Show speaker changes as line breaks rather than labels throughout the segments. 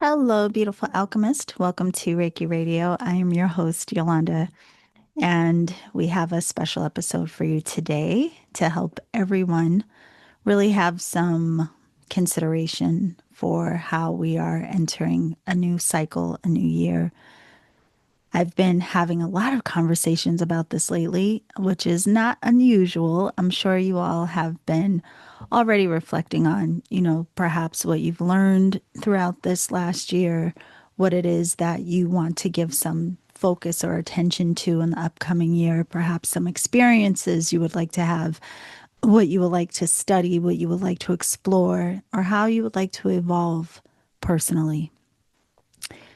Hello, beautiful alchemist. Welcome to Reiki Radio. I am your host, Yolanda, and we have a special episode for you today to help everyone really have some consideration for how we are entering a new cycle, a new year. I've been having a lot of conversations about this lately, which is not unusual. I'm sure you all have been already reflecting on, perhaps what you've learned throughout this last year, what it is that you want to give some focus or attention to in the upcoming year, perhaps some experiences you would like to have, what you would like to study, what you would like to explore, or how you would like to evolve personally.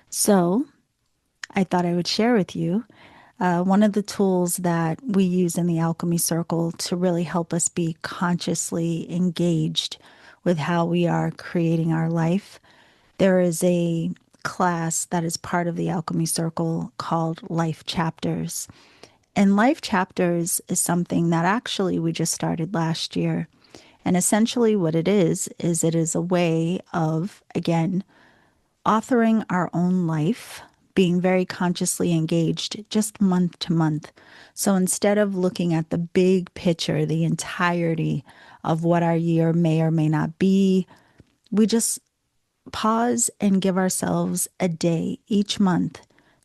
So, I thought I would share with you one of the tools that we use in the Alchemy Circle to really help us be consciously engaged with how we are creating our life. There is a class that is part of the Alchemy Circle called Life Chapters. And Life Chapters is something that actually we just started last year. And essentially, what it is it is a way of, again, authoring our own life, being very consciously engaged just month to month. So instead of looking at the big picture, the entirety of what our year may or may not be, we just pause and give ourselves a day each month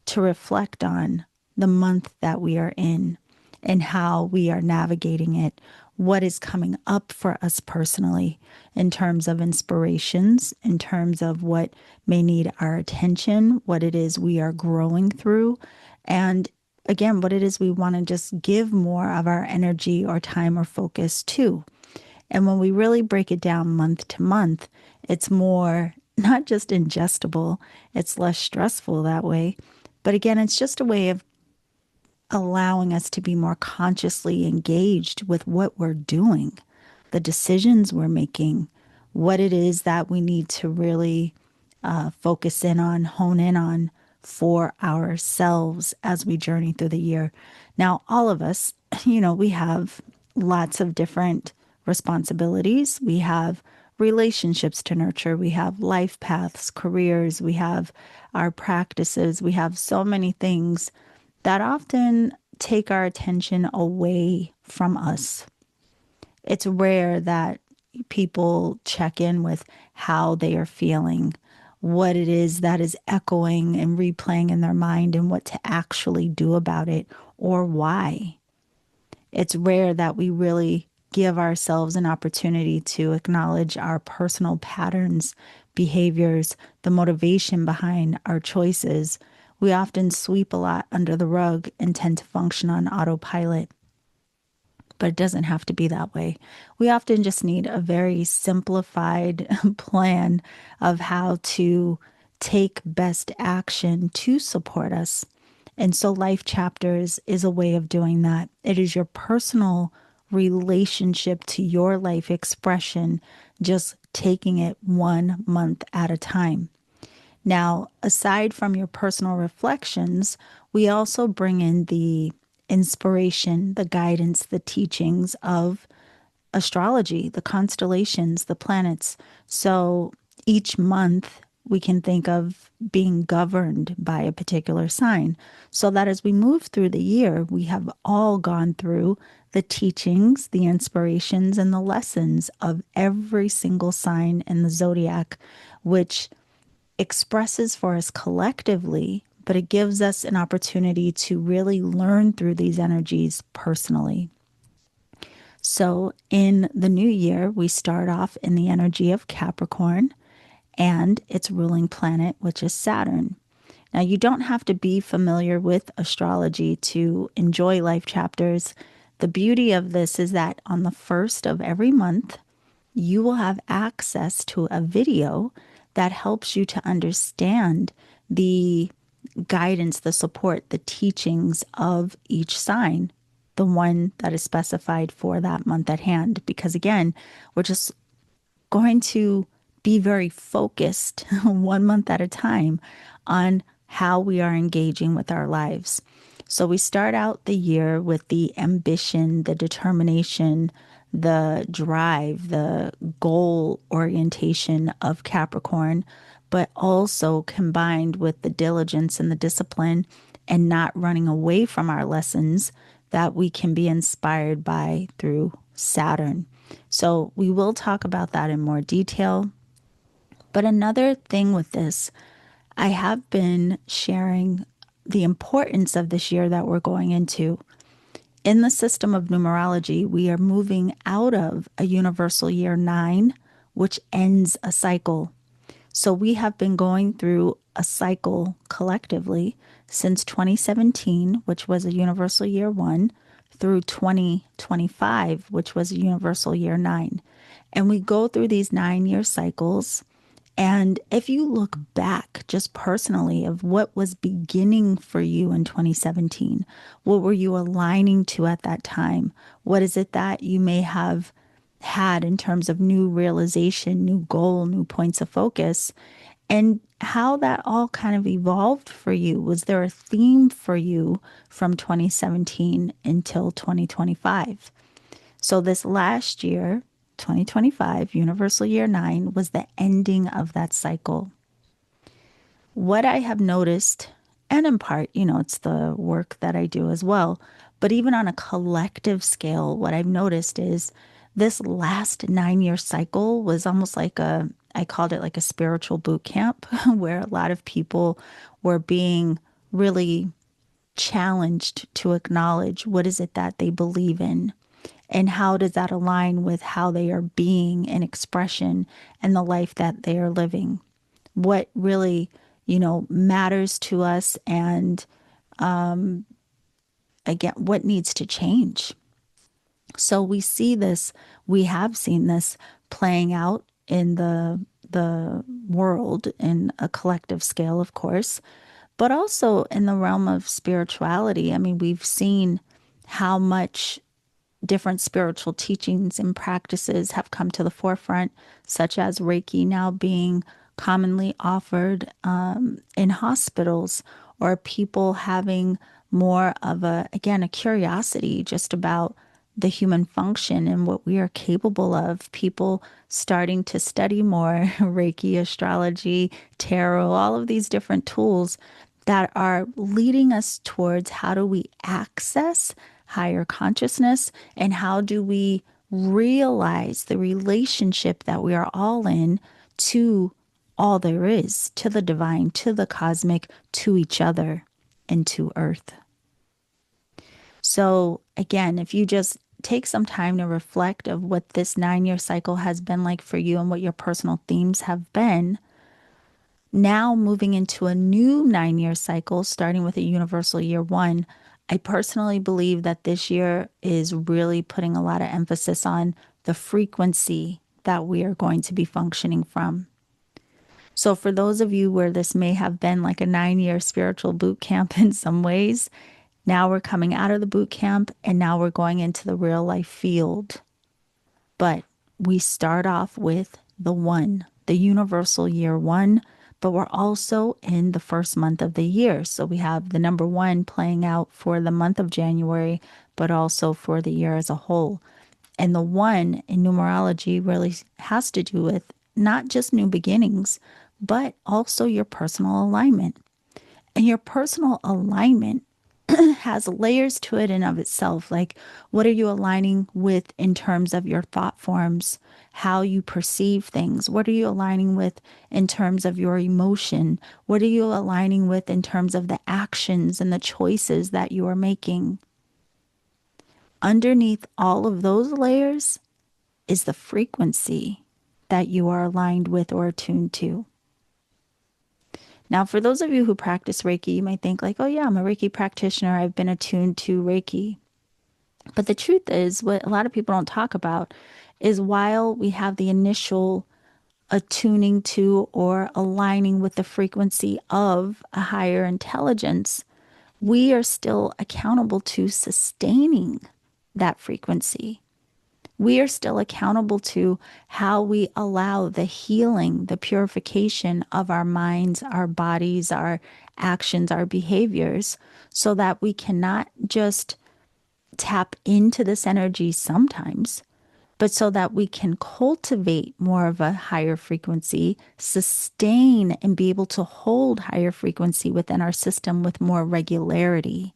to reflect on the month that we are in and how we are navigating it, what is coming up for us personally in terms of inspirations, in terms of what may need our attention, what it is we are growing through, and again, what it is we want to just give more of our energy or time or focus to. And when we really break it down month to month, it's more not just ingestible, it's less stressful that way. But again, it's just a way of allowing us to be more consciously engaged with what we're doing, the decisions we're making, what it is that we need to really focus in on, hone in on for ourselves as we journey through the year. Now, all of us, we have lots of different responsibilities. We have relationships to nurture. We have life paths, careers. We have our practices. We have so many things that often take our attention away from us. It's rare that people check in with how they are feeling, what it is that is echoing and replaying in their mind, and what to actually do about it or why. It's rare that we really give ourselves an opportunity to acknowledge our personal patterns, behaviors, the motivation behind our choices. We often sweep a lot under the rug and tend to function on autopilot. But it doesn't have to be that way. We often just need a very simplified plan of how to take best action to support us. And so, Life Chapters is a way of doing that. It is your personal relationship to your life expression, just taking it 1 month at a time. Now, aside from your personal reflections, we also bring in the inspiration, the guidance, the teachings of astrology, the constellations, the planets. So each month we can think of being governed by a particular sign, so that as we move through the year, we have all gone through the teachings, the inspirations, and the lessons of every single sign in the zodiac, which expresses for us collectively, but it gives us an opportunity to really learn through these energies personally. So, in the new year, we start off in the energy of Capricorn and its ruling planet, which is Saturn. Now, you don't have to be familiar with astrology to enjoy Life Chapters. The beauty of this is that on the first of every month, you will have access to a video that helps you to understand the guidance, the support, the teachings of each sign, the one that is specified for that month at hand. Because again, we're just going to be very focused 1 month at a time on how we are engaging with our lives. So we start out the year with the ambition, the determination, the drive, the goal orientation of Capricorn. but also combined with the diligence and the discipline and not running away from our lessons that we can be inspired by through Saturn. So we will talk about that in more detail. But another thing with this, I have been sharing the importance of this year that we're going into. In the system of numerology, we are moving out of a universal year 9, which ends a cycle. So we have been going through a cycle collectively since 2017, which was a universal year 1, through 2025, which was a universal year 9. And we go through these 9-year cycles. And if you look back just personally of what was beginning for you in 2017, what were you aligning to at that time? What is it that you may have had in terms of new realization, new goal, new points of focus, and how that all kind of evolved for you? Was there a theme for you from 2017 until 2025? So this last year, 2025, Universal Year 9, was the ending of that cycle. What I have noticed, and in part, it's the work that I do as well, but even on a collective scale, what I've noticed is this last 9-year cycle was almost like I called it like a spiritual boot camp, where a lot of people were being really challenged to acknowledge what is it that they believe in and how does that align with how they are being in expression and the life that they are living. What really, matters to us, and again, what needs to change. So we have seen this playing out in the world in a collective scale, of course, but also in the realm of spirituality. I mean, we've seen how much different spiritual teachings and practices have come to the forefront, such as Reiki now being commonly offered in hospitals, or people having more of a curiosity just about the human function and what we are capable of. People starting to study more Reiki, astrology, tarot, all of these different tools that are leading us towards how do we access higher consciousness and how do we realize the relationship that we are all in to all there is, to the divine, to the cosmic, to each other, and to Earth. So again, if you just take some time to reflect of what this 9-year cycle has been like for you and what your personal themes have been, now moving into a new 9-year cycle, starting with a universal year 1, I personally believe that this year is really putting a lot of emphasis on the frequency that we are going to be functioning from. So for those of you where this may have been like a 9-year spiritual boot camp in some ways, now we're coming out of the boot camp and now we're going into the real life field. But we start off with the 1, the universal year 1, but we're also in the first month of the year. So we have the number 1 playing out for the month of January, but also for the year as a whole. And the 1 in numerology really has to do with not just new beginnings, but also your personal alignment. And your personal alignment has layers to it in of itself. Like, what are you aligning with in terms of your thought forms, how you perceive things? What are you aligning with in terms of your emotion? What are you aligning with in terms of the actions and the choices that you are making? Underneath all of those layers is the frequency that you are aligned with or attuned to. Now, for those of you who practice Reiki, you might think like, oh yeah, I'm a Reiki practitioner. I've been attuned to Reiki. But the truth is, what a lot of people don't talk about is while we have the initial attuning to or aligning with the frequency of a higher intelligence, we are still accountable to sustaining that frequency. We are still accountable to how we allow the healing, the purification of our minds, our bodies, our actions, our behaviors, so that we cannot just tap into this energy sometimes, but so that we can cultivate more of a higher frequency, sustain and be able to hold higher frequency within our system with more regularity.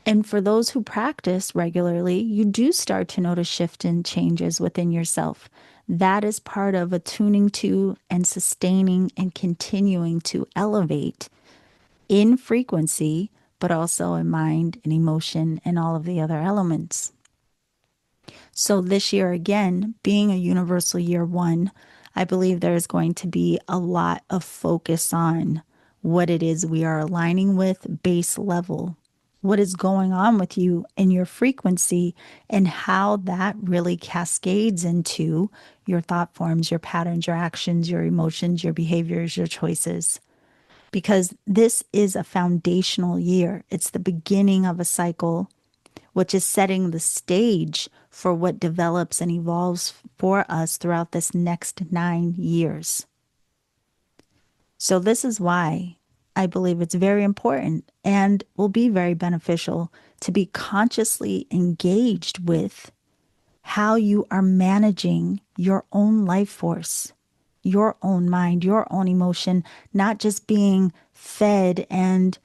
And for those who practice regularly, you do start to notice shift and changes within yourself. That is part of attuning to and sustaining and continuing to elevate in frequency, but also in mind and emotion and all of the other elements. So this year, again, being a universal year one, I believe there is going to be a lot of focus on what it is we are aligning with base level, what is going on with you and your frequency, and how that really cascades into your thought forms, your patterns, your actions, your emotions, your behaviors, your choices. Because this is a foundational year. It's the beginning of a cycle, which is setting the stage for what develops and evolves for us throughout this next 9 years. So, this is why I believe it's very important and will be very beneficial to be consciously engaged with how you are managing your own life force, your own mind, your own emotion, not just being fed and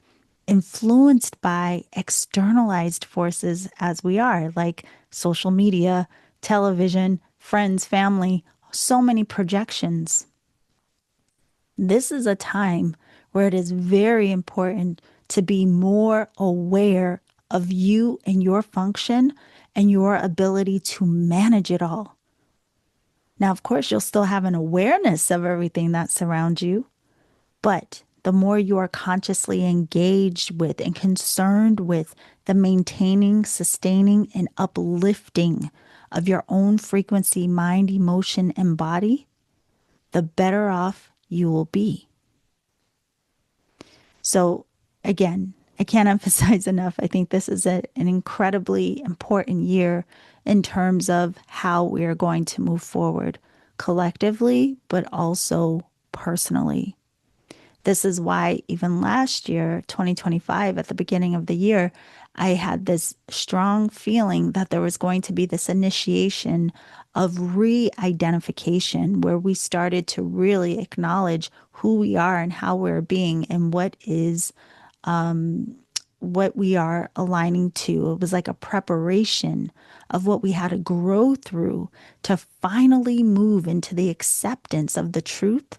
influenced by externalized forces as we are, like social media, television, friends, family, so many projections. This is a time where it is very important to be more aware of you and your function and your ability to manage it all. Now, of course, you'll still have an awareness of everything that surrounds you, but the more you are consciously engaged with and concerned with the maintaining, sustaining, and uplifting of your own frequency, mind, emotion, and body, the better off you will be. So, again, I can't emphasize enough. I think this is an incredibly important year in terms of how we are going to move forward collectively, but also personally. This is why even last year, 2025, at the beginning of the year, I had this strong feeling that there was going to be this initiation of re-identification where we started to really acknowledge who we are and how we're being and what we are aligning to. It was like a preparation of what we had to grow through to finally move into the acceptance of the truth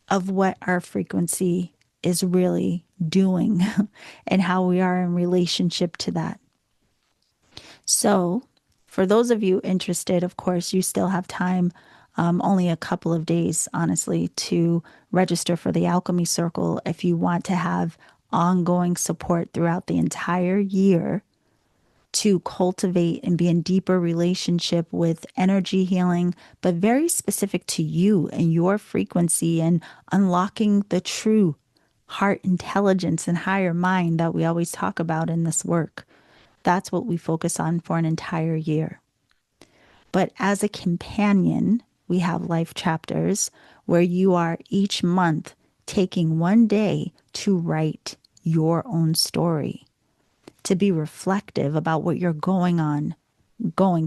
of what our frequency is really doing and how we are in relationship to that. So, for those of you interested, of course, you still have time, only a couple of days, honestly, to register for the Alchemy Circle if you want to have ongoing support throughout the entire year to cultivate and be in deeper relationship with energy healing, but very specific to you and your frequency and unlocking the true heart intelligence and higher mind that we always talk about in this work. That's what we focus on for an entire year. But as a companion, we have life chapters where you are each month taking one day to write your own story, to be reflective about what you're going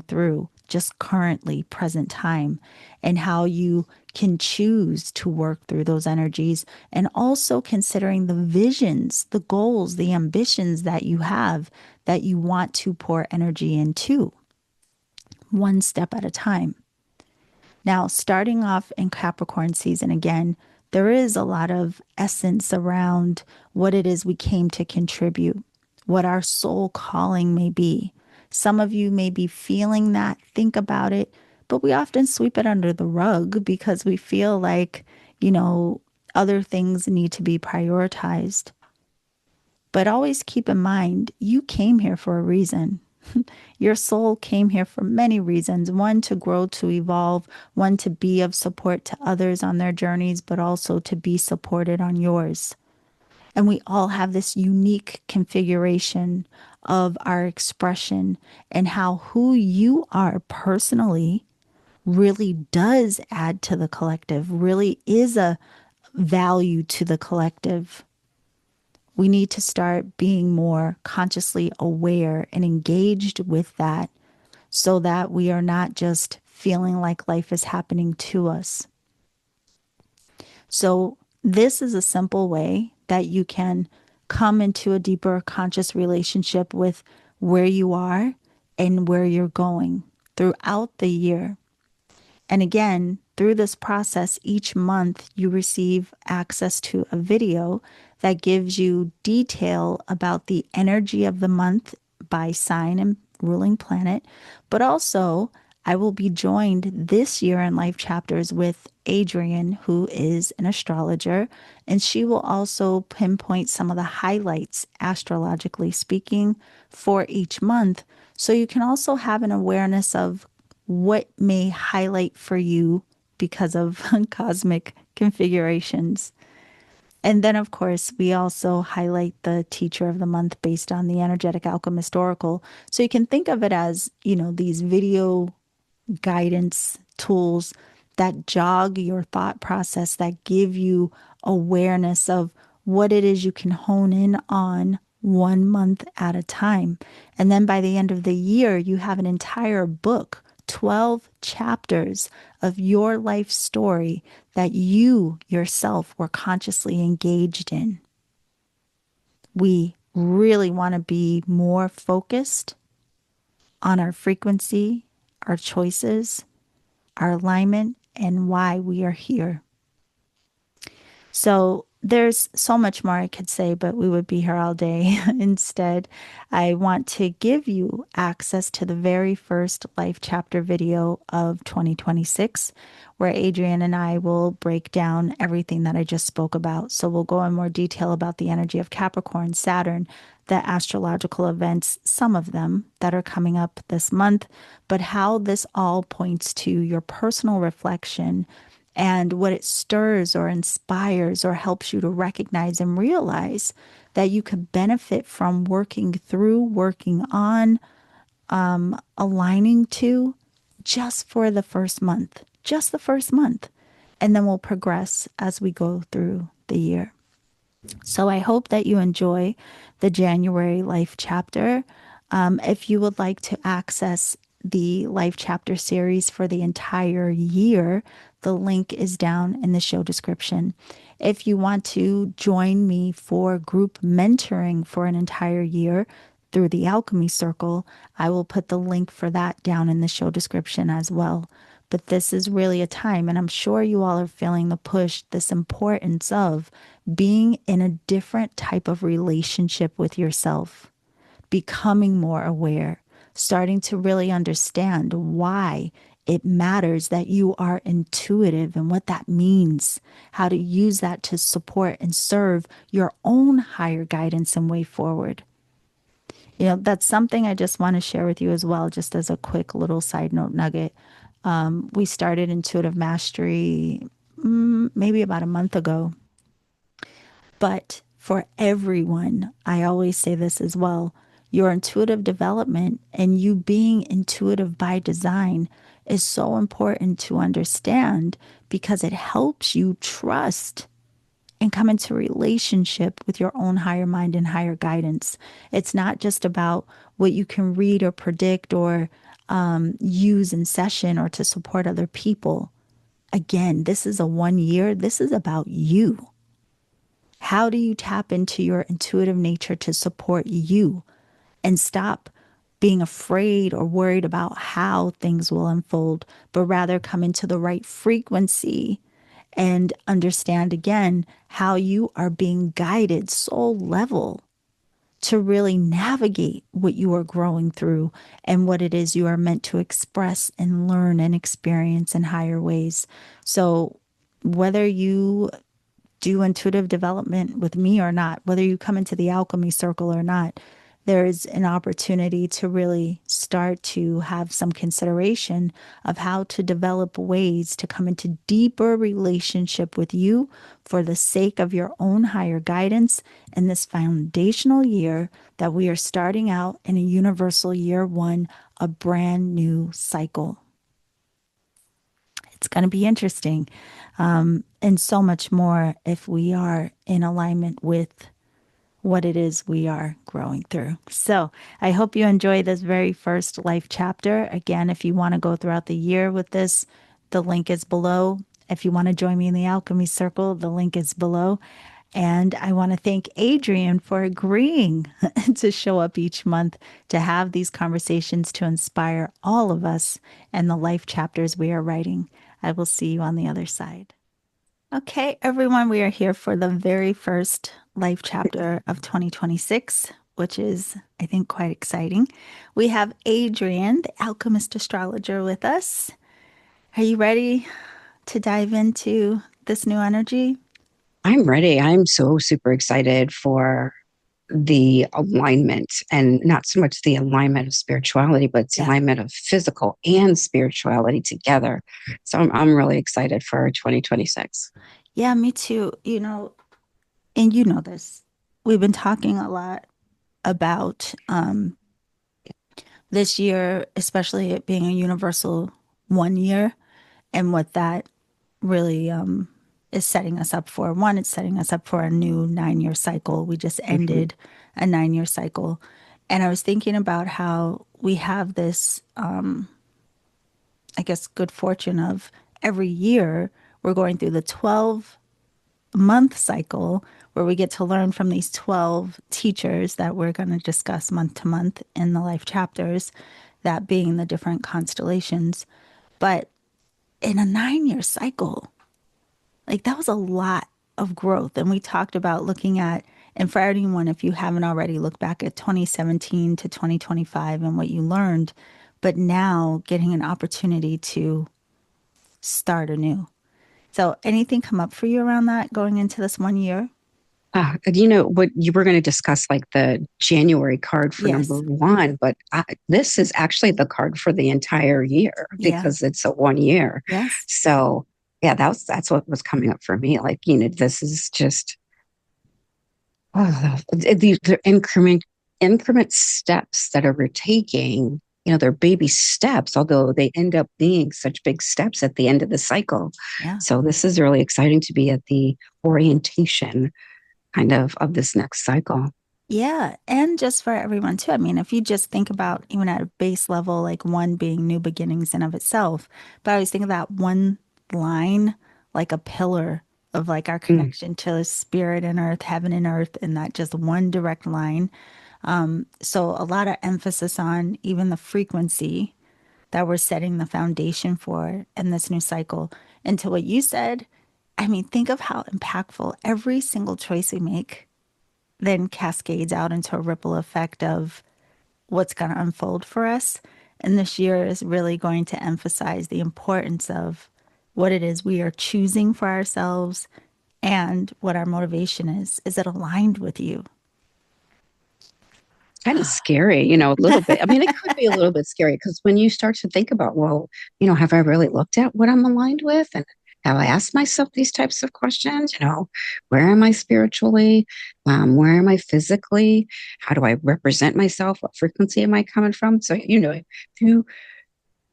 through, just currently, present time, and how you can choose to work through those energies, and also considering the visions, the goals, the ambitions that you have that you want to pour energy into, one step at a time. Now, starting off in Capricorn season again, there is a lot of essence around what it is we came to contribute, what our soul calling may be. Some of you may be feeling that, think about it, but we often sweep it under the rug because we feel like, other things need to be prioritized. But always keep in mind, you came here for a reason. Your soul came here for many reasons. One, to grow, to evolve. One, to be of support to others on their journeys, but also to be supported on yours. And we all have this unique configuration of our expression and how who you are personally really does add to the collective, really is a value to the collective. We need to start being more consciously aware and engaged with that so that we are not just feeling like life is happening to us. So, this is a simple way that you can come into a deeper conscious relationship with where you are and where you're going throughout the year. And again, through this process, each month you receive access to a video that gives you detail about the energy of the month by sign and ruling planet. But also, I will be joined this year in Life Chapters with Adrienne, who is an astrologer, and she will also pinpoint some of the highlights, astrologically speaking, for each month. So you can also have an awareness of what may highlight for you because of cosmic configurations. And then, of course, we also highlight the teacher of the month based on the energetic alchemist oracle. So you can think of it as, these video guidance tools that jog your thought process, that give you awareness of what it is you can hone in on 1 month at a time. And then by the end of the year, you have an entire book, 12 chapters of your life story that you yourself were consciously engaged in. We really want to be more focused on our frequency, our choices, our alignment, and why we are here. So there's so much more I could say, but we would be here all day. Instead, I want to give you access to the very first Life Chapter video of 2026, where Adrienne and I will break down everything that I just spoke about. So we'll go in more detail about the energy of Capricorn, Saturn, the astrological events, some of them that are coming up this month, but how this all points to your personal reflection and what it stirs or inspires or helps you to recognize and realize that you could benefit from working through, working on, aligning to just for the first month, just the first month. And then we'll progress as we go through the year. So I hope that you enjoy the January Life Chapter. If you would like to access the Life Chapter series for the entire year, the link is down in the show description. If you want to join me for group mentoring for an entire year through the Alchemy Circle, I will put the link for that down in the show description as well. But this is really a time, and I'm sure you all are feeling the push, this importance of being in a different type of relationship with yourself, becoming more aware, starting to really understand why it matters that you are intuitive and what that means, how to use that to support and serve your own higher guidance and way forward. That's something I just want to share with you as well, just as a quick little side note nugget. We started Intuitive Mastery maybe about a month ago. But for everyone, I always say this as well, your intuitive development and you being intuitive by design is so important to understand because it helps you trust and come into relationship with your own higher mind and higher guidance. It's not just about what you can read or predict or use in session or to support other people. Again, this is a 1 year. This is about you. How do you tap into your intuitive nature to support you and stop being afraid or worried about how things will unfold, but rather come into the right frequency and understand again how you are being guided soul level to really navigate what you are growing through and what it is you are meant to express and learn and experience in higher ways. So whether you do intuitive development with me or not, whether you come into the alchemy circle or not, there's an opportunity to really start to have some consideration of how to develop ways to come into deeper relationship with you for the sake of your own higher guidance in this foundational year that we are starting out in a universal year one, a brand new cycle. It's going to be interesting, and so much more if we are in alignment with what it is we are growing through. So I hope you enjoy this very first life chapter. Again, if you want to go throughout the year with this, the link is below. If you want to join me in the Alchemy Circle, the link is below. And I want to thank Adrienne for agreeing to show up each month to have these conversations to inspire all of us and the life chapters we are writing. I will see you on the other side. Okay, everyone, we are here for the very first life chapter of 2026, which is, I think, quite exciting. We have Adrienne, the alchemist astrologer, with us. Are you ready to dive into this new energy?
I'm ready. I'm so super excited for the alignment and not so much the alignment of spirituality, but the
Yeah.
alignment of physical and spirituality together. So I'm really excited for 2026.
Yeah, me too. And you know this. We've been talking a lot about this year, especially it being a universal 1 year, and what that really is setting us up for. One, it's setting us up for a new 9 year cycle. We just
Mhm.
ended a 9 year cycle. And I was thinking about how we have this, I guess, good fortune of every year we're going through the 12-month cycle where we get to learn from these 12 teachers that we're going to discuss month to month in the life chapters, that being the different constellations. But in a 9 year cycle, like that was a lot of growth. And we talked about looking at, and for anyone, if you haven't already, look back at 2017 to 2025 and what you learned, but now getting an opportunity to start anew. So, anything come up for you around that going into this 1 year?
You know what you were going to discuss, like the January card for number
Yes.
one, but this is actually the card for the entire year
Yeah.
because it's a 1 year.
Yes.
So yeah, that's what was coming up for me. Like, this is just these the increment steps that we're taking, they're baby steps, although they end up being such big steps at the end of the cycle.
Yeah.
So this is really exciting to be at the orientation kind of this next cycle.
Yeah. And just for everyone too. I mean, if you just think about even at a base level, like one being new beginnings in of itself, but I always think of that one line, like a pillar of like our
Mm.
connection to spirit and earth, heaven and earth, and that just one direct line. So a lot of emphasis on even the frequency that we're setting the foundation for in this new cycle. And to what you said, I mean, think of how impactful every single choice we make then cascades out into a ripple effect of what's going to unfold for us. And this year is really going to emphasize the importance of what it is we are choosing for ourselves and what our motivation is. Is it aligned with you?
Kind of scary, a little bit. I mean, it could be a little bit scary because when you start to think about, well, have I really looked at what I'm aligned with? And have I asked myself these types of questions? Where am I spiritually? Where am I physically? How do I represent myself? What frequency am I coming from? So, if you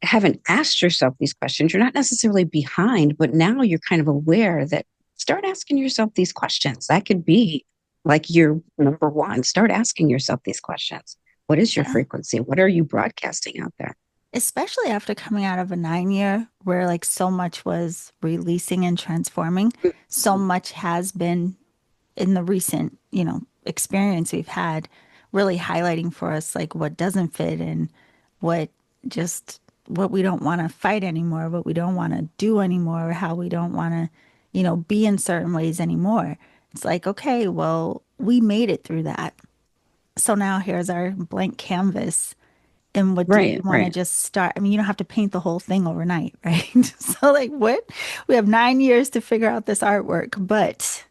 haven't asked yourself these questions, you're not necessarily behind, but now you're kind of aware that start asking yourself these questions. That could be like your number one. Start asking yourself these questions. What is your
Yeah.
frequency? What are you broadcasting out there?
Especially after coming out of a 9 year where like so much was releasing and transforming, so much has been in the recent, experience we've had, really highlighting for us like what doesn't fit and what just what we don't want to fight anymore, what we don't want to do anymore, how we don't want to, be in certain ways anymore. It's like, okay, well, we made it through that. So now here's our blank canvas. And what do we
Right,
want to
right.
just start? I mean, you don't have to paint the whole thing overnight, right? So, like, what? We have 9 years to figure out this artwork, but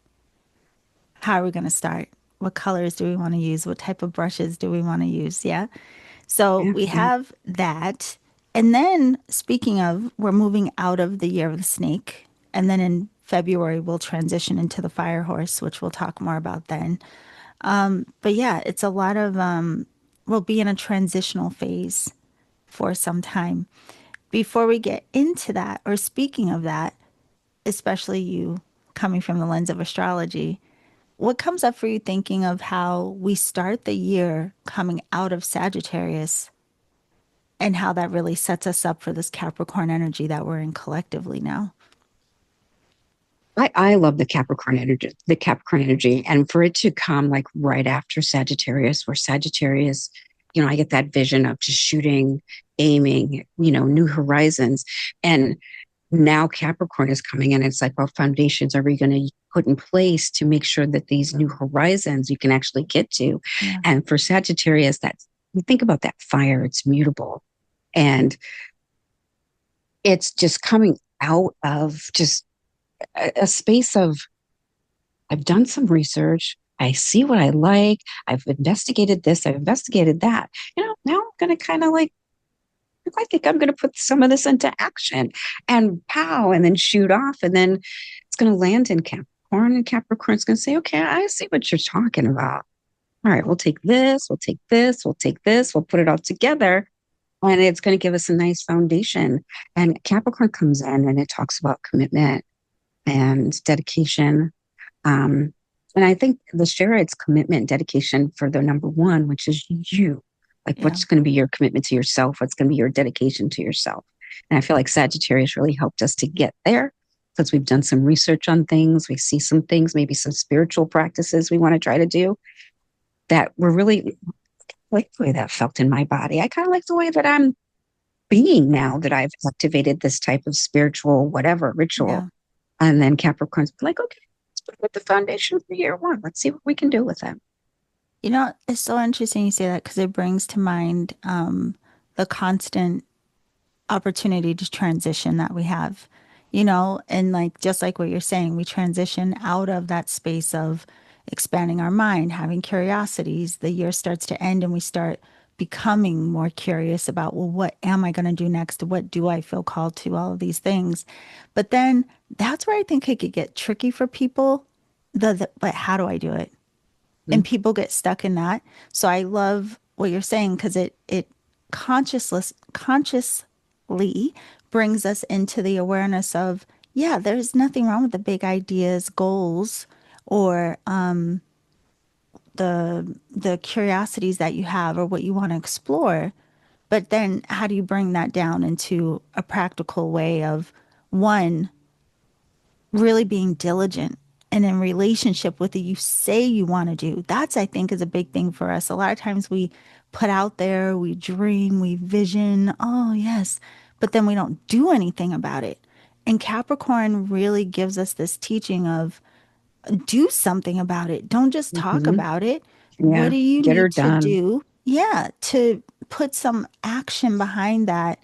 how are we going to start? What colors do we want to use? What type of brushes do we want to use? Yeah. So
Yeah,
we
yeah.
have that. And then speaking of, we're moving out of the year of the snake. And then in February, we'll transition into the fire horse, which we'll talk more about then. But yeah, it's a lot of, we'll be in a transitional phase for some time. Before we get into that, or speaking of that, especially you coming from the lens of astrology, what comes up for you thinking of how we start the year coming out of Sagittarius and how that really sets us up for this Capricorn energy that we're in collectively now?
I love the Capricorn energy, and for it to come like right after Sagittarius, where Sagittarius, I get that vision of just shooting, aiming, new horizons. And now Capricorn is coming in. It's like, well, foundations are we going to put in place to make sure that these new horizons you can actually get to?
Yeah.
And for Sagittarius, that's, you think about that fire, it's mutable. And it's just coming out of just a space of, I've done some research. I see what I like. I've investigated this. I've investigated that. Now I'm going to kind of like, I think I'm going to put some of this into action and pow, and then shoot off. And then it's going to land in Capricorn, and Capricorn's going to say, okay, I see what you're talking about. All right, we'll take this, we'll take this, we'll take this, we'll put it all together. And it's going to give us a nice foundation. And Capricorn comes in and it talks about commitment and dedication. Um, and I think the share it's commitment, dedication for the number one, which is you. Like,
Yeah.
what's going to be your commitment to yourself? What's going to be your dedication to yourself? And I feel like Sagittarius really helped us to get there because we've done some research on things. We see some things, maybe some spiritual practices we want to try to do that were really like the way that felt in my body. I kind of like the way that I'm being now that I've activated this type of spiritual, whatever ritual.
Yeah.
And then Capricorn's like, okay, let's put with the foundation for year one. Let's see what we can do with them.
It's so interesting you say that because it brings to mind the constant opportunity to transition that we have, and like just like what you're saying, we transition out of that space of expanding our mind, having curiosities. The year starts to end and we start becoming more curious about, well, what am I going to do next? What do I feel called to? All of these things. But then that's where I think it could get tricky for people. But how do I do it?
Mm-hmm.
And people get stuck in that. So I love what you're saying because it consciously brings us into the awareness of, yeah, there's nothing wrong with the big ideas, goals, or the curiosities that you have or what you want to explore. But then how do you bring that down into a practical way of, one, really being diligent and in relationship with the you say you want to do? That's, I think, is a big thing for us. A lot of times we put out there, we dream, we vision, oh yes, but then we don't do anything about it. And Capricorn really gives us this teaching of, do something about it. Don't just talk
Mm-hmm.
about it. What
Yeah,
do you
get her
need to
done.
do? Yeah, to put some action behind that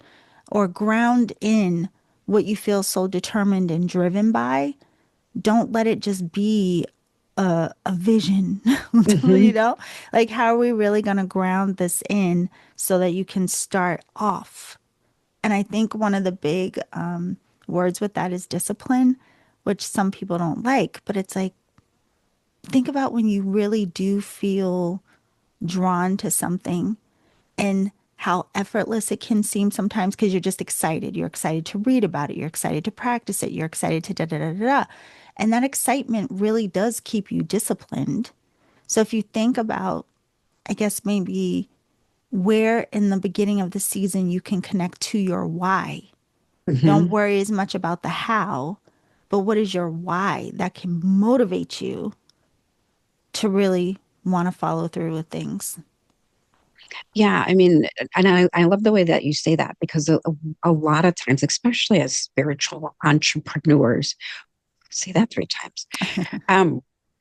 or ground in what you feel so determined and driven by. Don't let it just be a vision,
Mm-hmm.
you know? Like, how are we really going to ground this in so that you can start off? And I think one of the big words with that is discipline, which some people don't like, but it's like, think about when you really do feel drawn to something and how effortless it can seem sometimes because you're just excited. You're excited to read about it. You're excited to practice it. You're excited to da da da da da. And that excitement really does keep you disciplined. So if you think about, I guess, maybe where in the beginning of the season you can connect to your why. Don't
Mm-hmm.
worry as much about the how, but what is your why that can motivate you to really want to follow through with things?
Yeah, I mean, and I love the way that you say that because a lot of times, especially as spiritual entrepreneurs, say that three times,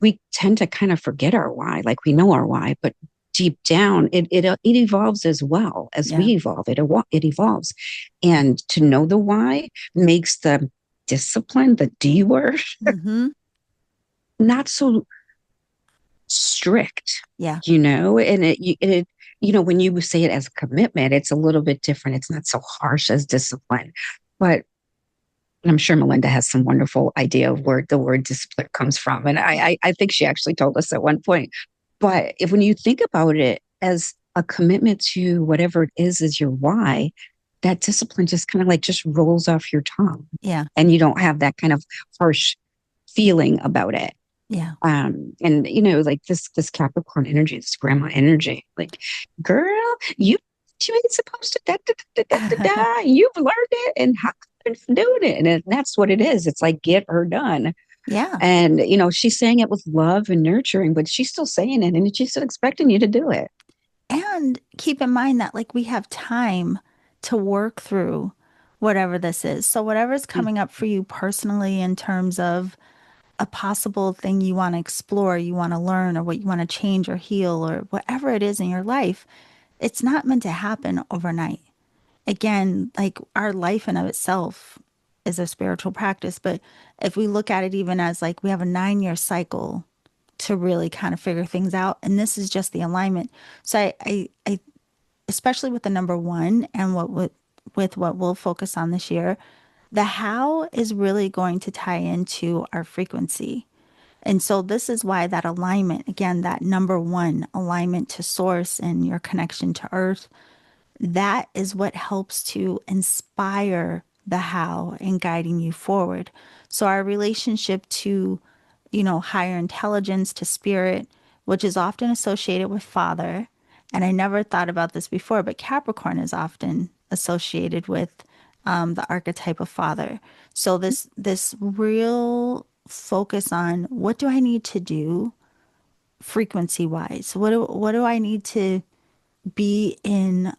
we tend to kind of forget our why. Like we know our why, but deep down, it evolves as well as we
Yeah.
evolve. It evolves, and to know the why makes the discipline, the D word,
Mm-hmm.
not so strict,
Yeah.
and when you say it as a commitment, it's a little bit different. It's not so harsh as discipline, but I'm sure Melinda has some wonderful idea of where the word discipline comes from. And I think she actually told us at one point. But if when you think about it as a commitment to whatever it is your why, that discipline just kind of like just rolls off your tongue.
Yeah.
And you don't have that kind of harsh feeling about it.
Yeah.
And like this Capricorn energy, this grandma energy, like, girl, you ain't supposed to da, da, da, da, da, da. You've learned it, and how come you're doing it? And that's what it is. It's like, get her done.
Yeah.
And she's saying it with love and nurturing, but she's still saying it, and she's still expecting you to do it.
And keep in mind that like we have time to work through whatever this is. So whatever's
Mm,
coming up for you personally in terms of a possible thing you want to explore, you want to learn, or what you want to change or heal, or whatever it is in your life, it's not meant to happen overnight. Again, like our life in of itself is a spiritual practice, but if we look at it even as like we have a 9 year cycle to really kind of figure things out, and this is just the alignment. So I especially with the number one and with what we'll focus on this year, the how is really going to tie into our frequency. And so this is why that alignment, again, that number one alignment to source and your connection to earth, that is what helps to inspire the how and guiding you forward. So our relationship to, higher intelligence, to spirit, which is often associated with father. And I never thought about this before, but Capricorn is often associated with the archetype of father. So this real focus on what do I need to do frequency wise? What do I need to be in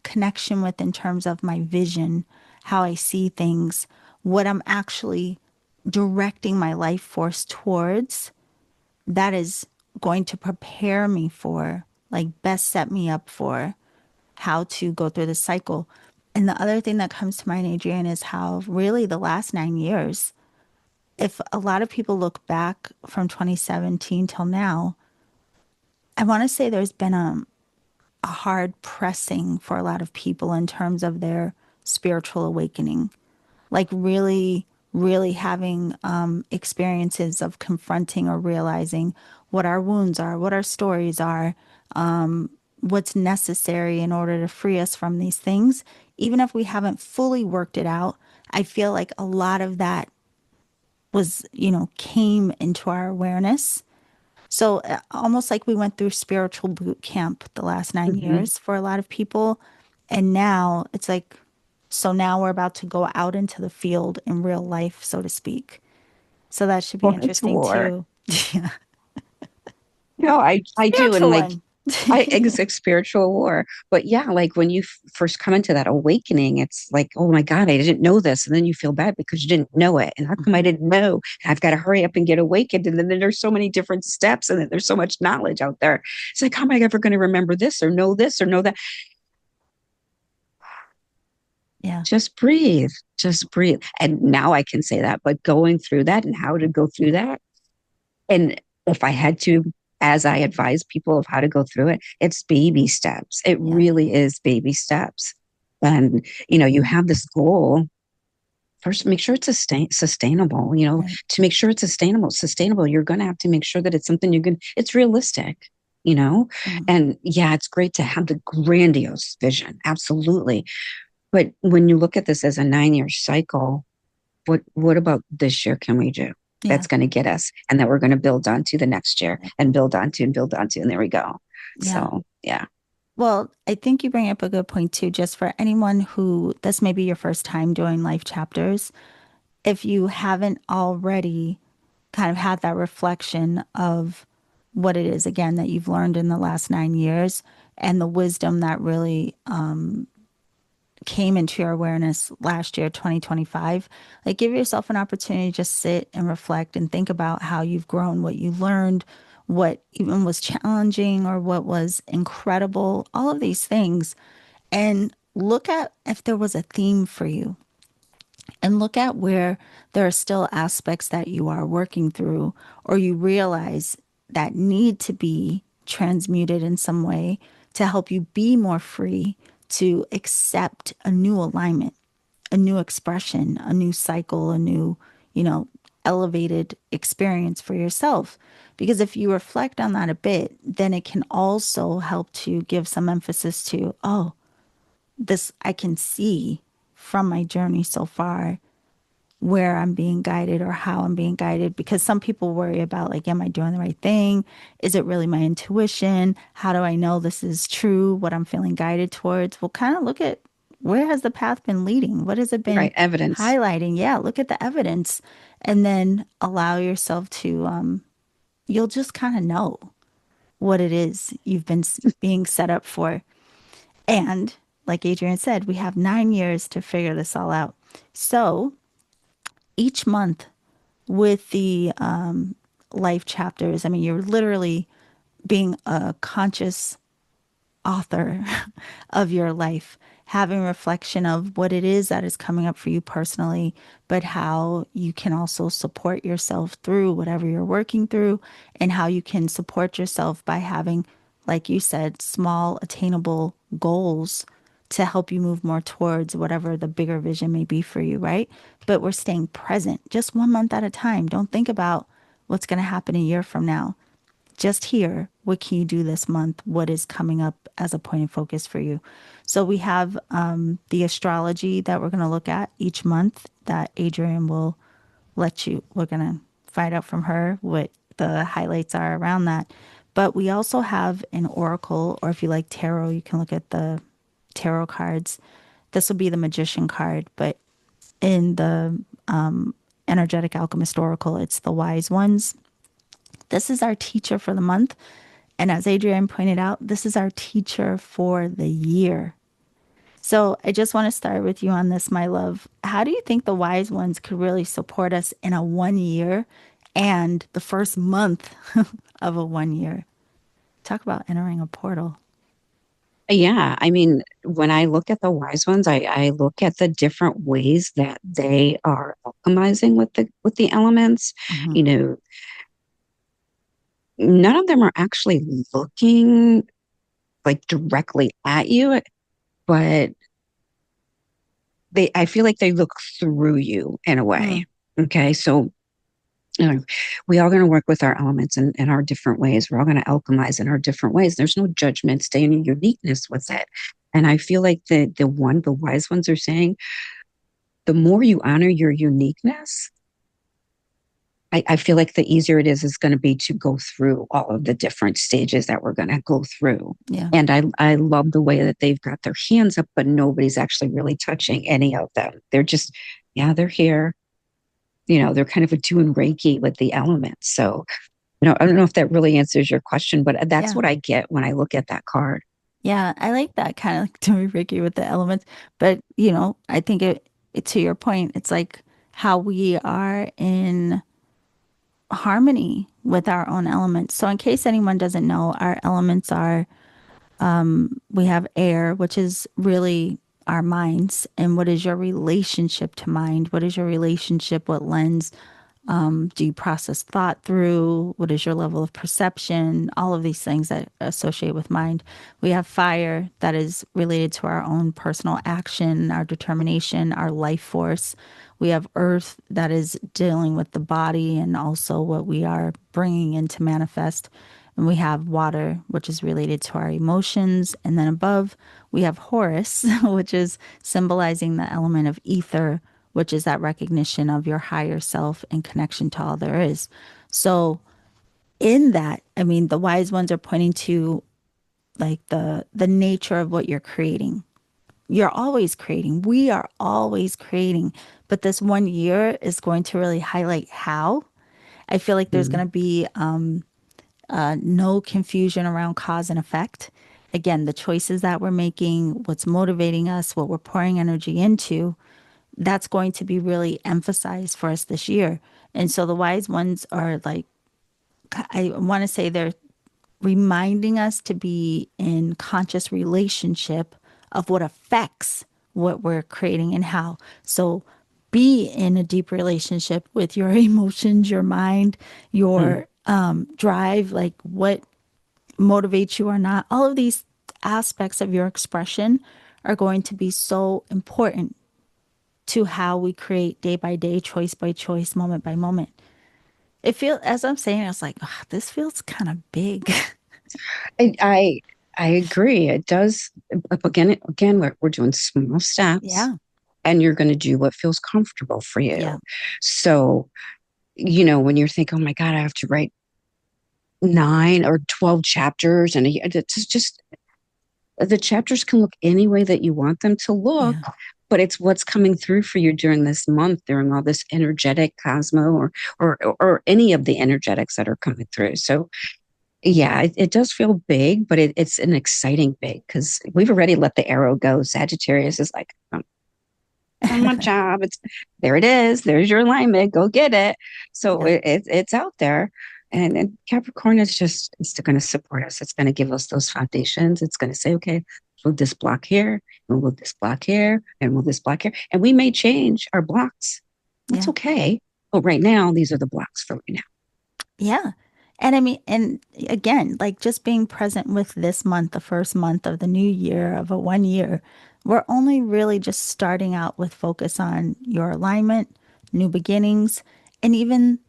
connection with in terms of my vision, how I see things, what I'm actually directing my life force towards, that is going to prepare me for, like, best set me up for how to go through the cycle. And the other thing that comes to mind, Adrienne, is how really the last 9 years, if a lot of people look back from 2017 till now, I want to say there's been a hard pressing for a lot of people in terms of their spiritual awakening, like really, really having experiences of confronting or realizing what our wounds are, what our stories are, what's necessary in order to free us from these things. Even if we haven't fully worked it out, I feel like a lot of that was, came into our awareness. So almost like we went through spiritual boot camp the last nine
mhm.
years for a lot of people. And now it's like, so now we're about to go out into the field in real life, so to speak. So that should be
Well, it's
interesting
war.
too. Yeah.
No, I do, and
Spiritual
like,
one.
I it's spiritual war. But yeah, like when you first come into that awakening, it's like, oh my God, I didn't know this. And then you feel bad because you didn't know it. And how come I
Mhm.
didn't know? And I've got to hurry up and get awakened. And then there's so many different steps, and then there's so much knowledge out there. It's like, how am I ever going to remember this or know that?
Yeah.
Just breathe. Just breathe. And now I can say that, but going through that and how to go through that. And if I had to, as I advise people of how to go through it, it's baby steps. It
Yeah.
really is baby steps. And, you have this goal. First, make sure it's sustainable,
Right.
to make sure it's sustainable, you're going to have to make sure that it's something it's realistic, you know?
Mm.
And yeah, it's great to have the grandiose vision. Absolutely. But when you look at this as a 9 year cycle, what about this year can we do
Yeah.
that's going to get us and that we're going to build onto the next year
Yeah.
and build onto and build onto, and there we go.
Yeah.
So yeah.
Well, I think you bring up a good point too, just for anyone who this may be your first time doing life chapters. If you haven't already kind of had that reflection of what it is again that you've learned in the last 9 years and the wisdom that really came into your awareness last year, 2025, like give yourself an opportunity to just sit and reflect and think about how you've grown, what you learned, what even was challenging or what was incredible, all of these things. And look at if there was a theme for you and look at where there are still aspects that you are working through or you realize that need to be transmuted in some way to help you be more free to accept a new alignment, a new expression, a new cycle, a new, you know, elevated experience for yourself. Because if you reflect on that a bit, then it can also help to give some emphasis to, oh, this I can see from my journey so far where I'm being guided or how I'm being guided, because some people worry about, like, am I doing the right thing? Is it really my intuition? How do I know this is true, what I'm feeling guided towards? Well, kind of look at, where has the path been leading? What has it been
Right. Evidence.
highlighting? Yeah, look at the evidence and then allow yourself to, you'll just kind of know what it is you've been being set up for. And like Adrienne said, we have 9 years to figure this all out. So each month with the life chapters, I mean, you're literally being a conscious author of your life, having reflection of what it is that is coming up for you personally, but how you can also support yourself through whatever you're working through, and how you can support yourself by having, like you said, small, attainable goals to help you move more towards whatever the bigger vision may be for you, right? But we're staying present just 1 month at a time. Don't think about what's going to happen a year from now. Just here, what can you do this month? What is coming up as a point of focus for you? So we have the astrology that we're going to look at each month that Adrienne will let you, we're going to find out from her what the highlights are around that. But we also have an oracle, or if you like tarot, you can look at the tarot cards. This will be the magician card, but in the energetic alchemist oracle, it's the wise ones. This is our teacher for the month. And as Adrienne pointed out, this is our teacher for the year. So I just want to start with you on this, my love. How do you think the wise ones could really support us in a 1 year and the first month of a 1 year? Talk about entering a portal.
Yeah, I mean, when I look at the wise ones, I look at the different ways that they are alchemizing with the elements.
Hmm.
You know, none of them are actually looking like directly at you, but they I feel like they look through you in a
Mm,
way. Okay, so you know, we are going to work with our elements in our different ways. We're all going to alchemize in our different ways. There's no judgment. Stay in your uniqueness with it. And I feel like the wise ones are saying, the more you honor your uniqueness, I feel like the easier it is going to be to go through all of the different stages that we're going to go through.
yeah.
And I love the way that they've got their hands up, but nobody's actually really touching any of them. They're just, yeah, they're here. You know, they're kind of doing Reiki with the elements. So, you know, I don't know if that really answers your question, but that's
Yeah.
what I get when I look at that card.
Yeah. I like that kind of like doing Ricky with the elements. But, I think to your point, it's like how we are in harmony with our own elements. So, in case anyone doesn't know, our elements are, we have air, which is really our minds. And what is your relationship to mind? What is your relationship? What lens do you process thought through? What is your level of perception? All of these things that associate with mind. We have fire that is related to our own personal action, our determination, our life force. We have earth that is dealing with the body and also what we are bringing in to manifest. And we have water, which is related to our emotions. And then above, we have Horus, which is symbolizing the element of ether, which is that recognition of your higher self and connection to all there is. So, in that, I mean, the wise ones are pointing to like the nature of what you're creating. You're always creating. We are always creating. But this 1 year is going to really highlight how. I feel like there's
Mm.
going to be no confusion around cause and effect. Again, the choices that we're making, what's motivating us, what we're pouring energy into, that's going to be really emphasized for us this year. And so the wise ones are like, I want to say they're reminding us to be in conscious relationship of what affects what we're creating and how. So be in a deep relationship with your emotions, your mind,
Mm.
your drive, like what motivates you or not. All of these aspects of your expression are going to be so important to how we create day by day, choice by choice, moment by moment. It feels, as I'm saying, I was like, "Ah, this feels kind of big."
I, I agree. It does. Again, we're doing small steps.
Yeah.
and you're going to do what feels comfortable for
Yeah.
you. So, when you're thinking, oh my God, I have to write 9 or 12 chapters, and it's just the chapters can look any way that you want them to look,
Yeah.
but it's what's coming through for you during this month, during all this energetic cosmo, or any of the energetics that are coming through. So yeah, it does feel big, but it's an exciting big because we've already let the arrow go. Sagittarius is like, on my job. It's there. It is. There's your alignment. Go get it. So
Yeah.
it's out there. And Capricorn is just it's going to support us. It's going to give us those foundations. It's going to say, okay, move this block here, and move this block here, and move this block here. And we may change our blocks. That's
Yeah.
okay. But right now, these are the blocks for right now.
Yeah. And I mean, and again, like just being present with this month, the first month of the new year of a 1 year, we're only really just starting out with focus on your alignment, new beginnings, and even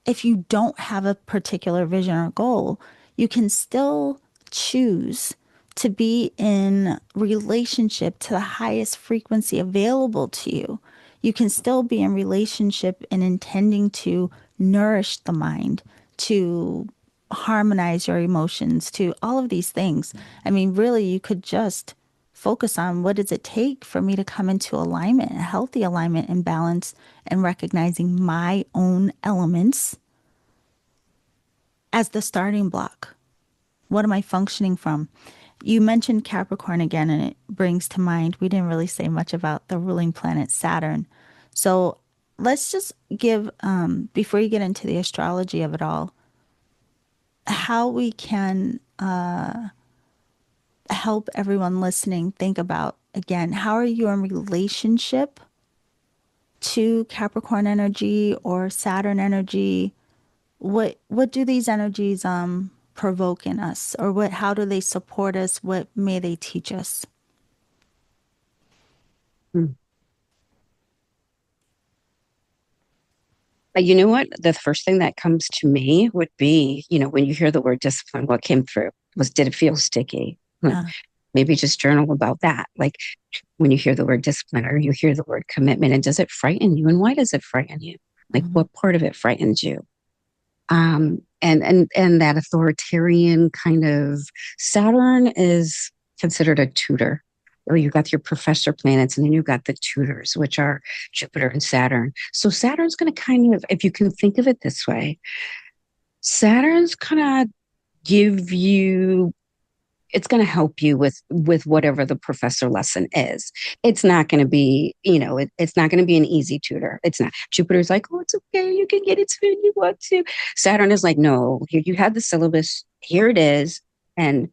if you don't have a particular vision or goal, you can still choose to be in relationship to the highest frequency available to you. You can still be in relationship and intending to nourish the mind, to harmonize your emotions, to all of these things. I mean, really, you could just focus on what does it take for me to come into alignment, a healthy alignment and balance, and recognizing my own elements as the starting block. What am I functioning from? You mentioned Capricorn again, and it brings to mind we didn't really say much about the ruling planet Saturn. So let's just give, before you get into the astrology of it all, how we can help everyone listening think about again, how are you in relationship to Capricorn energy or Saturn energy? What do these energies provoke in us, or what how do they support us? What may they teach us?
Hmm. You know what? The first thing that comes to me would be, when you hear the word discipline, what came through was, did it feel sticky?
Uh,
Maybe just journal about that. Like when you hear the word discipline or you hear the word commitment, and does it frighten you? And why does it frighten you? Like
mhm,
what part of it frightens you? And that authoritarian kind of Saturn is considered a tutor. Or you got your professor planets, and then you got the tutors, which are Jupiter and Saturn. So Saturn's going to kind of, if you can think of it this way, Saturn's kind of give you it's going to help you with whatever the professor lesson is. It's not going to be, it's not going to be an easy tutor. It's not. Jupiter's like, oh, it's okay, you can get it when you want to. Saturn is like, no, here you had the syllabus, here it is, and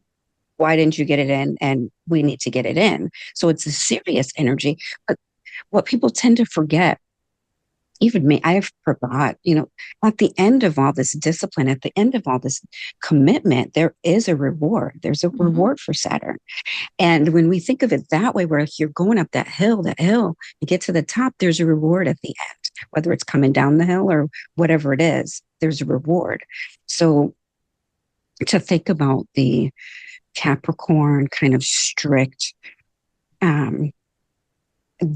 why didn't you get it in? And we need to get it in. So it's a serious energy. But what people tend to forget, even me, I forgot, at the end of all this discipline, at the end of all this commitment, there is a reward. There's a
mhm,
reward for Saturn. And when we think of it that way, where you're going up that hill, you get to the top, there's a reward at the end, whether it's coming down the hill or whatever it is, there's a reward. So to think about the Capricorn kind of strict um,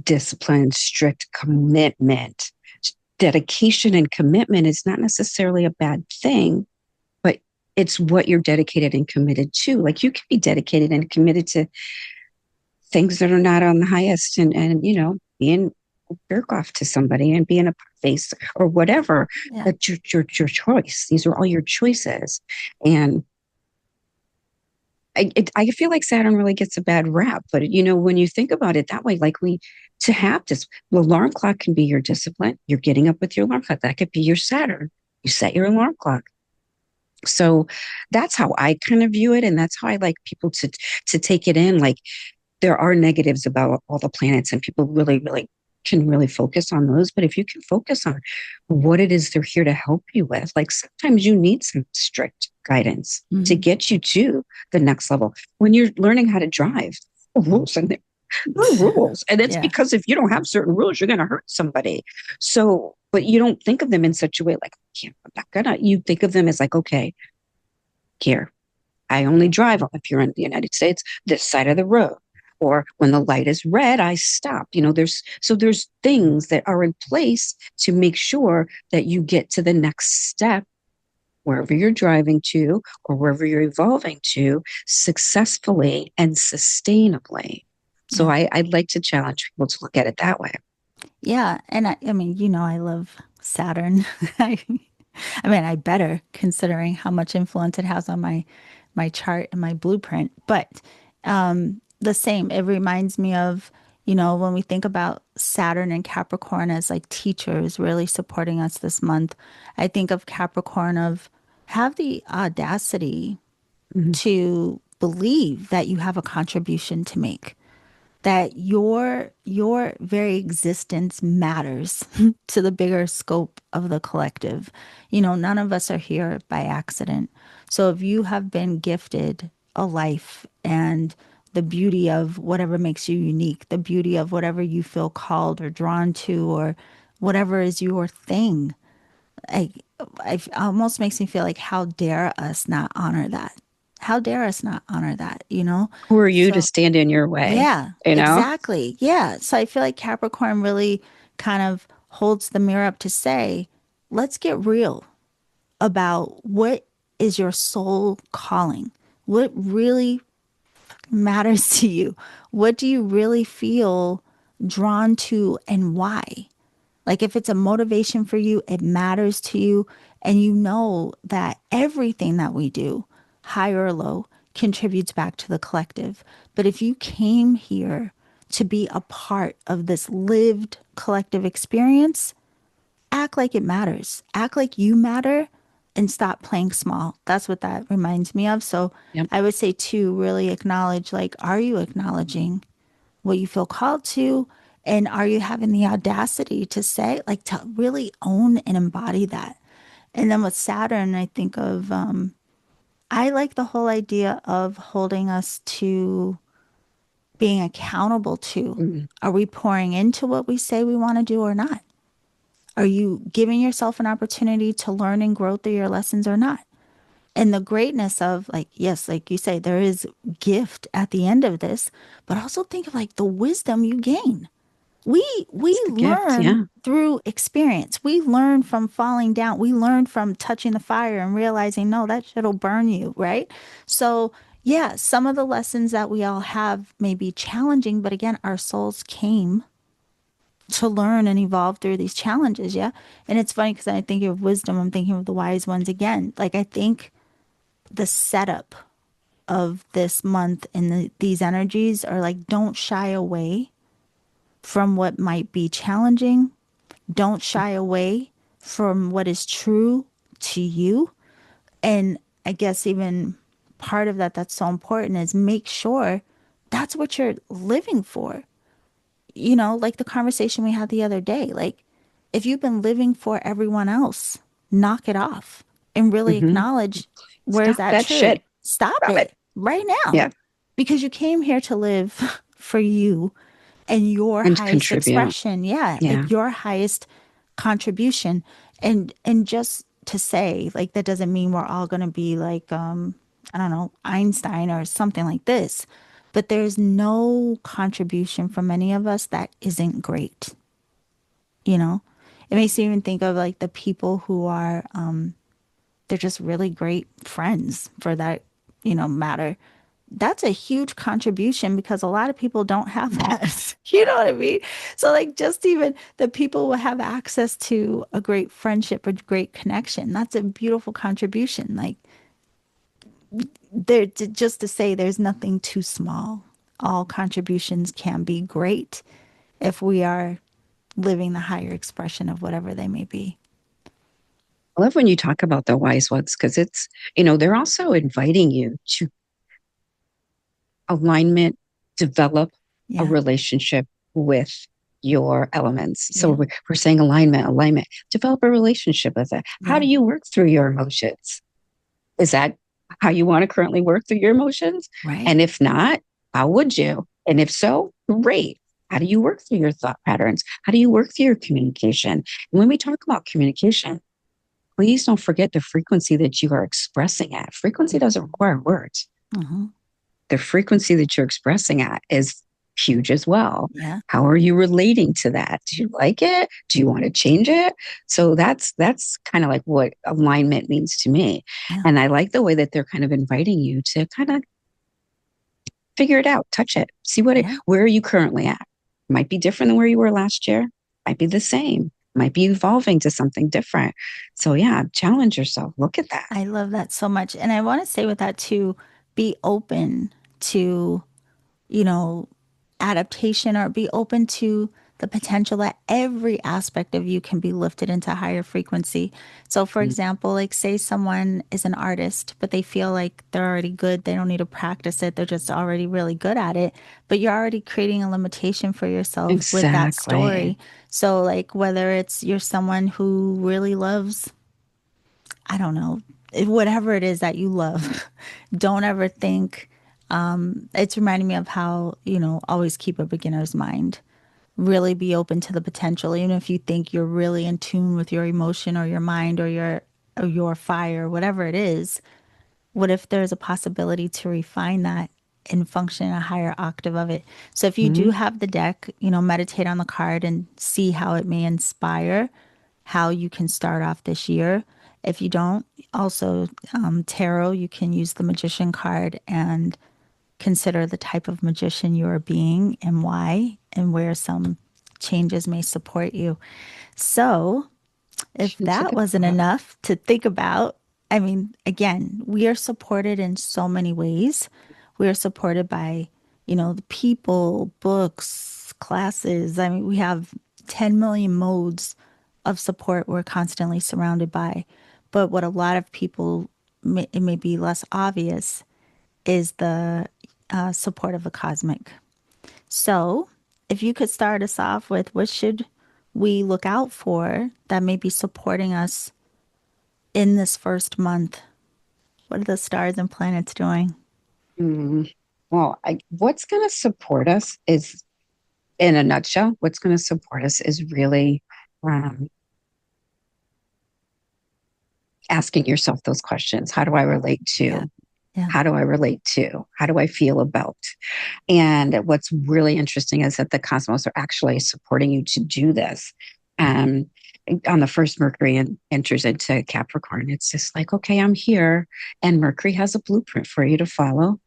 discipline, strict commitment, dedication and commitment is not necessarily a bad thing, but it's what you're dedicated and committed to. Like you can be dedicated and committed to things that are not on the highest, and being a jerk off to somebody and being a face or whatever.
yeah,
That's your choice. These are all your choices. And I feel like Saturn really gets a bad rap, but when you think about it that way, like to have this, the alarm clock can be your discipline. You're getting up with your alarm clock. That could be your Saturn. You set your alarm clock. So that's how I kind of view it, and that's how I like people to take it in. Like there are negatives about all the planets, and people really, really can really focus on those. But if you can focus on what it is they're here to help you with, like sometimes you need some strict guidance to
mhm.
get you to the next level. When you're learning how to drive, rules and there are rules. And it's
Yeah,
because if you don't have certain rules, you're going to hurt somebody. So, but you don't think of them in such a way like, yeah, I'm not gonna. You think of them as like, okay, here, I only drive if you're in the United States, this side of the road. Or when the light is red, I stop. There's things that are in place to make sure that you get to the next step wherever you're driving to or wherever you're evolving to successfully and sustainably. So
Yeah.
I'd like to challenge people to look at it that way.
Yeah. And I mean, I love Saturn. I mean, I better considering how much influence it has on my chart and my blueprint. But the same, it reminds me of, when we think about Saturn and Capricorn as like teachers really supporting us this month, I think of Capricorn of have the audacity
Mhm.
to believe that you have a contribution to make, that your very existence matters to the bigger scope of the collective. None of us are here by accident. So if you have been gifted a life and the beauty of whatever makes you unique, the beauty of whatever you feel called or drawn to, or whatever is your thing, I, it almost makes me feel like, how dare us not honor that? How dare us not honor that?
Who are you to
So
stand in your way?
yeah,
You know,
exactly. Yeah. So I feel like Capricorn really kind of holds the mirror up to say, let's get real about what is your soul calling? What really matters to you? What do you really feel drawn to and why? Like if it's a motivation for you, it matters to you, and you know that everything that we do, high or low, contributes back to the collective. But if you came here to be a part of this lived collective experience, act like it matters. Act like you matter and stop playing small. That's what that reminds me of. So
yep.
I would say to really acknowledge, like, are you acknowledging what you feel called to? And are you having the audacity to say, like, to really own and embody that? And then with Saturn, I think of, I like the whole idea of holding us to being accountable to.
Mhm.
Are we pouring into what we say we want to do or not? Are you giving yourself an opportunity to learn and grow through your lessons or not? And the greatness of, like, yes, like you say, there is gift at the end of this, but also think of like the wisdom you gain. We
It's the gift.
learn
Yeah.
through experience. We learn from falling down. We learn from touching the fire and realizing, no, that shit'll burn you, right? So yeah, some of the lessons that we all have may be challenging, but again, our souls came to learn and evolve through these challenges. Yeah. And it's funny because I think of wisdom, I'm thinking of the wise ones again. Like I think the setup of this month and these energies are like, don't shy away from what might be challenging. Don't shy away from what is true to you. And I guess even part of that that's so important is make sure that's what you're living for. Like the conversation we had the other day, like if you've been living for everyone else, knock it off and really
Hmm.
acknowledge, where is
Stop
that
that
true?
shit.
Stop
Stop it.
it right now,
Yeah.
because you came here to live for you and your
And
highest
contribute.
expression. Yeah,
Yeah.
like your highest contribution. And just to say, like, that doesn't mean we're all going to be like, I don't know, Einstein or something like this, but there's no contribution from any of us that isn't great. you know it makes me even think of like the people who are, they're just really great friends for that, matter. That's a huge contribution because a lot of people don't have that. You know what I mean? So like just even the people who have access to a great friendship or great connection, that's a beautiful contribution. Like there, just to say there's nothing too small. All contributions can be great if we are living the higher expression of whatever they may be.
I love when you talk about the wise ones because they're also inviting you to alignment, develop a
Yeah.
relationship with your elements. So
Yeah.
we're saying alignment, develop a relationship with it. How
Yeah.
do you work through your emotions? Is that how you want to currently work through your emotions?
Right.
And if not, how would you? And if so, great. How do you work through your thought patterns? How do you work through your communication? And when we talk about communication, please don't forget the frequency that you are expressing at. Frequency doesn't require words.
Hmm.
The frequency that you're expressing at is huge as well.
Yeah.
How are you relating to that? Do you like it? Do you want to change it? So that's kind of like what alignment means to me.
Yeah.
And I like the way that they're kind of inviting you to kind of figure it out, touch it, see
Yeah.
where are you currently at? Might be different than where you were last year, might be the same, might be evolving to something different. So yeah, challenge yourself. Look at that.
I love that so much. And I want to say with that too, be open to, you know, adaptation, or be open to the potential that every aspect of you can be lifted into higher frequency. So, for example, like say someone is an artist, but they feel like they're already good, they don't need to practice it, they're just already really good at it, but you're already creating a limitation for yourself with that
Exactly.
story. So, like, whether it's you're someone who really loves, I don't know, whatever it is that you love, don't ever think, it's reminding me of how, always keep a beginner's mind. Really be open to the potential, even if you think you're really in tune with your emotion or your mind or your fire, whatever it is. What if there's a possibility to refine that and function in a higher octave of it? So if you do
Mhm.
have the deck, meditate on the card and see how it may inspire how you can start off this year. If you don't, also tarot, you can use the magician card and consider the type of magician you are being and why, and where some changes may support you. So, if
It's a
that
good
wasn't
thought.
enough to think about, I mean, again, we are supported in so many ways. We are supported by, the people, books, classes. I mean, we have 10 million modes of support we're constantly surrounded by. But what a lot of people, it may be less obvious, is the support of the cosmic. So, if you could start us off with what should we look out for that may be supporting us in this first month? What are the stars and planets doing?
Mm. Well, what's going to support us is, in a nutshell, what's going to support us is really um, asking yourself those questions. How do I relate
Yeah.
to?
Yeah.
How do I relate to? How do I feel about? And what's really interesting is that the cosmos are actually supporting you to do this. Um, on the first Mercury enters into Capricorn, it's just like, okay, I'm here. And Mercury has a blueprint for you to follow.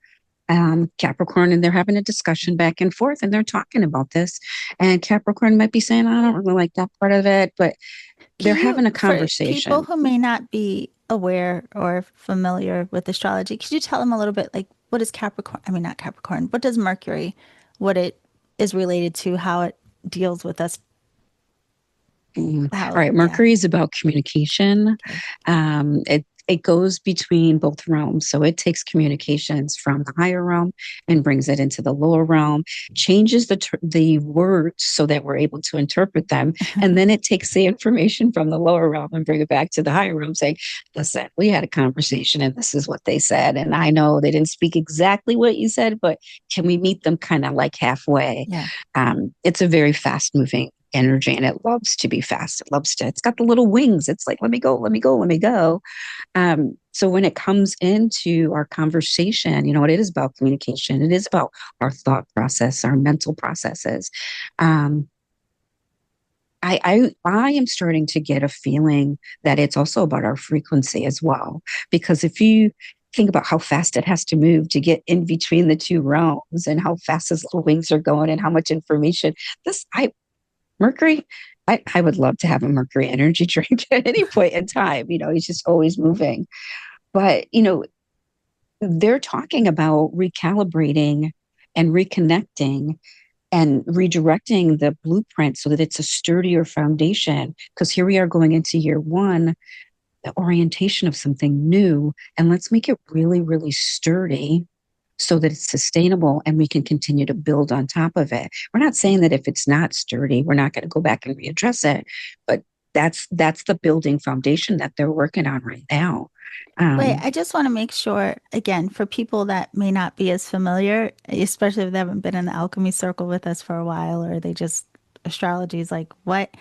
Capricorn, and they're having a discussion back and forth, and they're talking about this. And Capricorn might be saying, I don't really like that part of it, but they're
Can you,
having a
for people
conversation.
who may not be aware or familiar with astrology, could you tell them a little bit like what is Capricorn? I mean, not Capricorn. What does Mercury, what it is related to, how it deals with us?
All
How,
right,
yeah.
Mercury is about communication.
Okay.
It goes between both realms, so it takes communications from the higher realm and brings it into the lower realm, changes the words so that we're able to interpret them, and then it takes the information from the lower realm and bring it back to the higher realm, saying, "Listen, we had a conversation, and this is what they said, and I know they didn't speak exactly what you said, but can we meet them kind of like halfway?"
Yeah.
It's a very fast moving energy and it loves to be fast. It loves to, it's got the little wings. It's like, let me go, let me go, let me go. So when it comes into our conversation, it is about communication. It is about our thought process, our mental processes. Um, I am starting to get a feeling that it's also about our frequency as well. Because if you think about how fast it has to move to get in between the two realms and how fast his little wings are going and how much information this I Mercury, I would love to have a Mercury energy drink at any point in time. He's just always moving. But, they're talking about recalibrating and reconnecting and redirecting the blueprint so that it's a sturdier foundation. Because here we are going into year one, the orientation of something new, and let's make it really, really sturdy so that it's sustainable and we can continue to build on top of it. We're not saying that if it's not sturdy, we're not going to go back and readdress it, but that's the building foundation that they're working on right now.
Wait,
Um,
I just want to make sure, again, for people that may not be as familiar, especially if they haven't been in the alchemy circle with us for a while, or they just, astrology is like, what?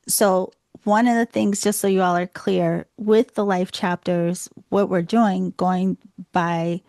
So, one of the things, just so you all are clear, with the life chapters, what we're doing, going by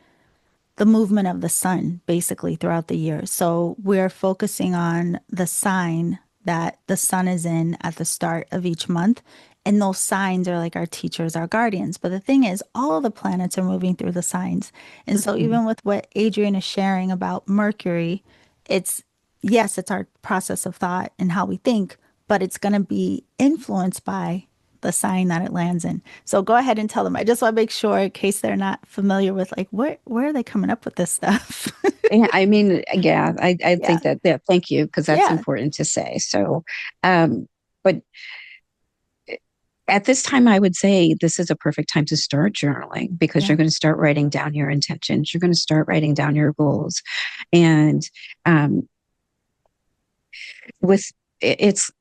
the movement of the sun basically throughout the year. So we're focusing on the sign that the sun is in at the start of each month. And those signs are like our teachers, our guardians. But the thing is, all of the planets are moving through the signs. And so
Mhm.
even with what Adrienne is sharing about Mercury, it's yes, it's our process of thought and how we think, but it's going to be influenced by the sign that it lands in. So go ahead and tell them. I just want to make sure, in case they're not familiar with, like, where are they coming up with this stuff?
Yeah, I mean, yeah, I
Yeah.
think that, yeah, thank you, because that's
Yeah.
important to say. So, um, but at this time, I would say this is a perfect time to start journaling because
Yeah.
you're going to start writing down your intentions. You're going to start writing down your goals. And um, with it's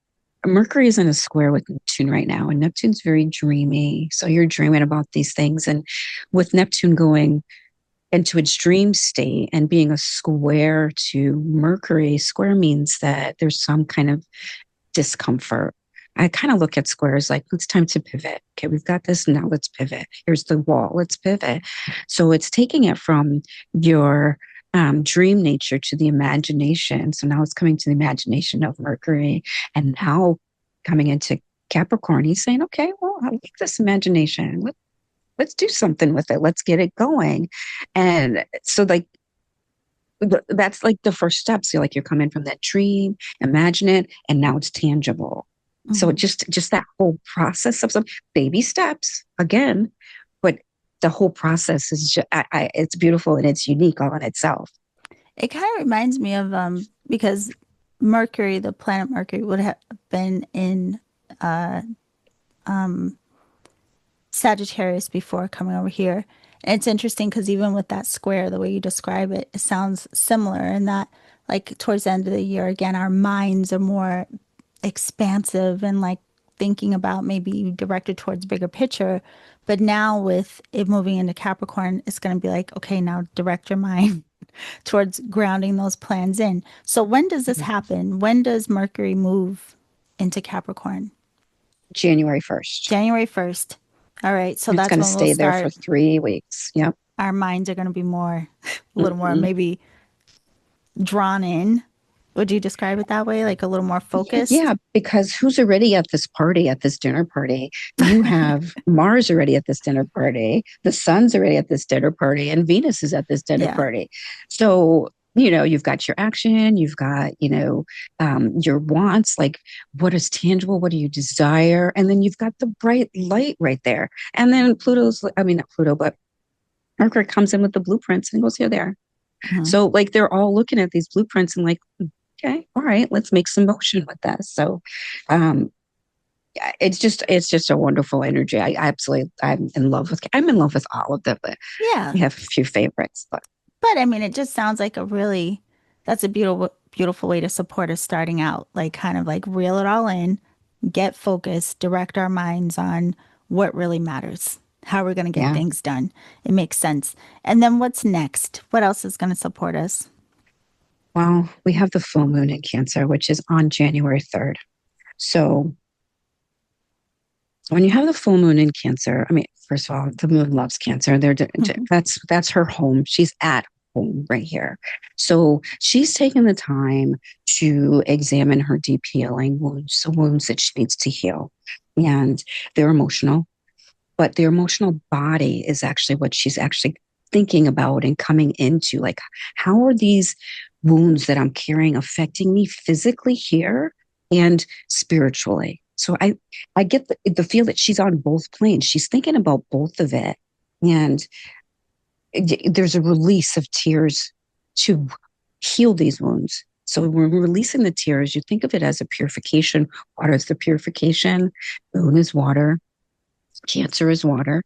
Mercury is in a square with Neptune right now, and Neptune's very dreamy. So you're dreaming about these things. And with Neptune going into its dream state and being a square to Mercury, square means that there's some kind of discomfort. I kind of look at squares like it's time to pivot. Okay, we've got this. Now let's pivot. Here's the wall. Let's pivot. So it's taking it from your dream nature to the imagination. So now it's coming to the imagination of Mercury, and now coming into Capricorn. He's saying, okay, well, I like this imagination. Let's do something with it. Let's get it going. And so, like, that's like the first steps. So like you're coming from that dream, imagine it, and now it's tangible. So it
Hmm.
just that whole process of some baby steps again, but the whole process is just, it's beautiful and it's unique all in itself.
It kind of reminds me of because Mercury, the planet Mercury, would have been in Sagittarius before coming over here. And it's interesting because even with that square, the way you describe it, it sounds similar in that, like, towards the end of the year, again, our minds are more expansive and like thinking about maybe directed towards bigger picture. But now with it moving into Capricorn, it's going to be like, okay, now direct your mind towards grounding those plans in. So when does this happen? When does Mercury move into Capricorn?
January 1st.
January 1st. All right. So
It's
that's
going to
when we'll
stay there for
start.
3 weeks. Yep.
Our minds are going to be more, a little more
Mhm.
maybe drawn in. Would you describe it that way? Like a little more focused?
Yeah, because who's already at this party, at this dinner party? You have Mars already at this dinner party, the sun's already at this dinner party, and Venus is at this dinner
Yeah.
party. So, you've got your action, you've got, your wants, like what is tangible, what do you desire? And then you've got the bright light right there. And then I mean, not Pluto, but Mercury comes in with the blueprints and goes, here, there.
Hmm.
So, like, they're all looking at these blueprints and like, okay, all right, let's make some motion with this. So, um, yeah, it's just a wonderful energy. I'm in love with all of them, but
Yeah.
I have a few favorites. But
But I mean, it just sounds like that's a beautiful, beautiful way to support us starting out. Like, kind of like reel it all in, get focused, direct our minds on what really matters, how we're going to get
yeah,
things done. It makes sense. And then what's next? What else is going to support us?
well, we have the full moon in Cancer, which is on January 3rd. So when you have the full moon in Cancer, I mean, first of all, the moon loves Cancer. That's her home. She's at home right here. So she's taken the time to examine her deep healing wounds, the wounds that she needs to heal. And they're emotional, but the emotional body is actually what she's actually thinking about and coming into. Like, how are these wounds that I'm carrying affecting me physically here and spiritually? So I get the feel that she's on both planes. She's thinking about both of it. And there's a release of tears to heal these wounds. So when we're releasing the tears, you think of it as a purification. Water is the purification. Moon is water. Cancer is water.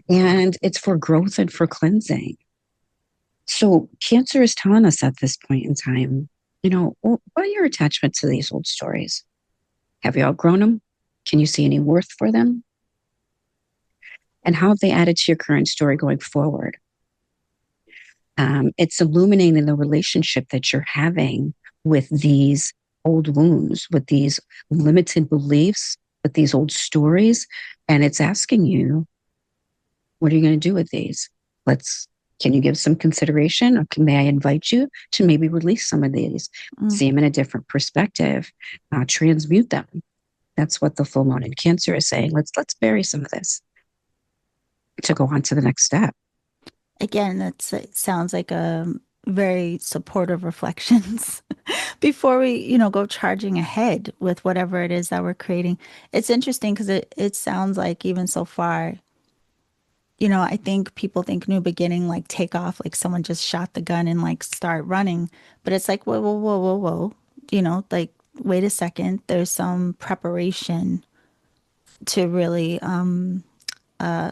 And it's for growth and for cleansing. So Cancer is telling us at this point in time, what are your attachments to these old stories? Have you outgrown them? Can you see any worth for them? And how have they added to your current story going forward? It's illuminating the relationship that you're having with these old wounds, with these limited beliefs, with these old stories. And it's asking you, what are you going to do with these? Let's Can you give some consideration, or may I invite you to maybe release some of these,
Mm.
see them in a different perspective, transmute them? That's what the full moon in Cancer is saying. Let's bury some of this to go on to the next step.
Again, it sounds like a very supportive reflections before we, go charging ahead with whatever it is that we're creating. It's interesting because it sounds like even so far, I think people think new beginning, like take off, like someone just shot the gun and like start running. But it's like, whoa, whoa, whoa, whoa, whoa. Like, wait a second. There's some preparation to really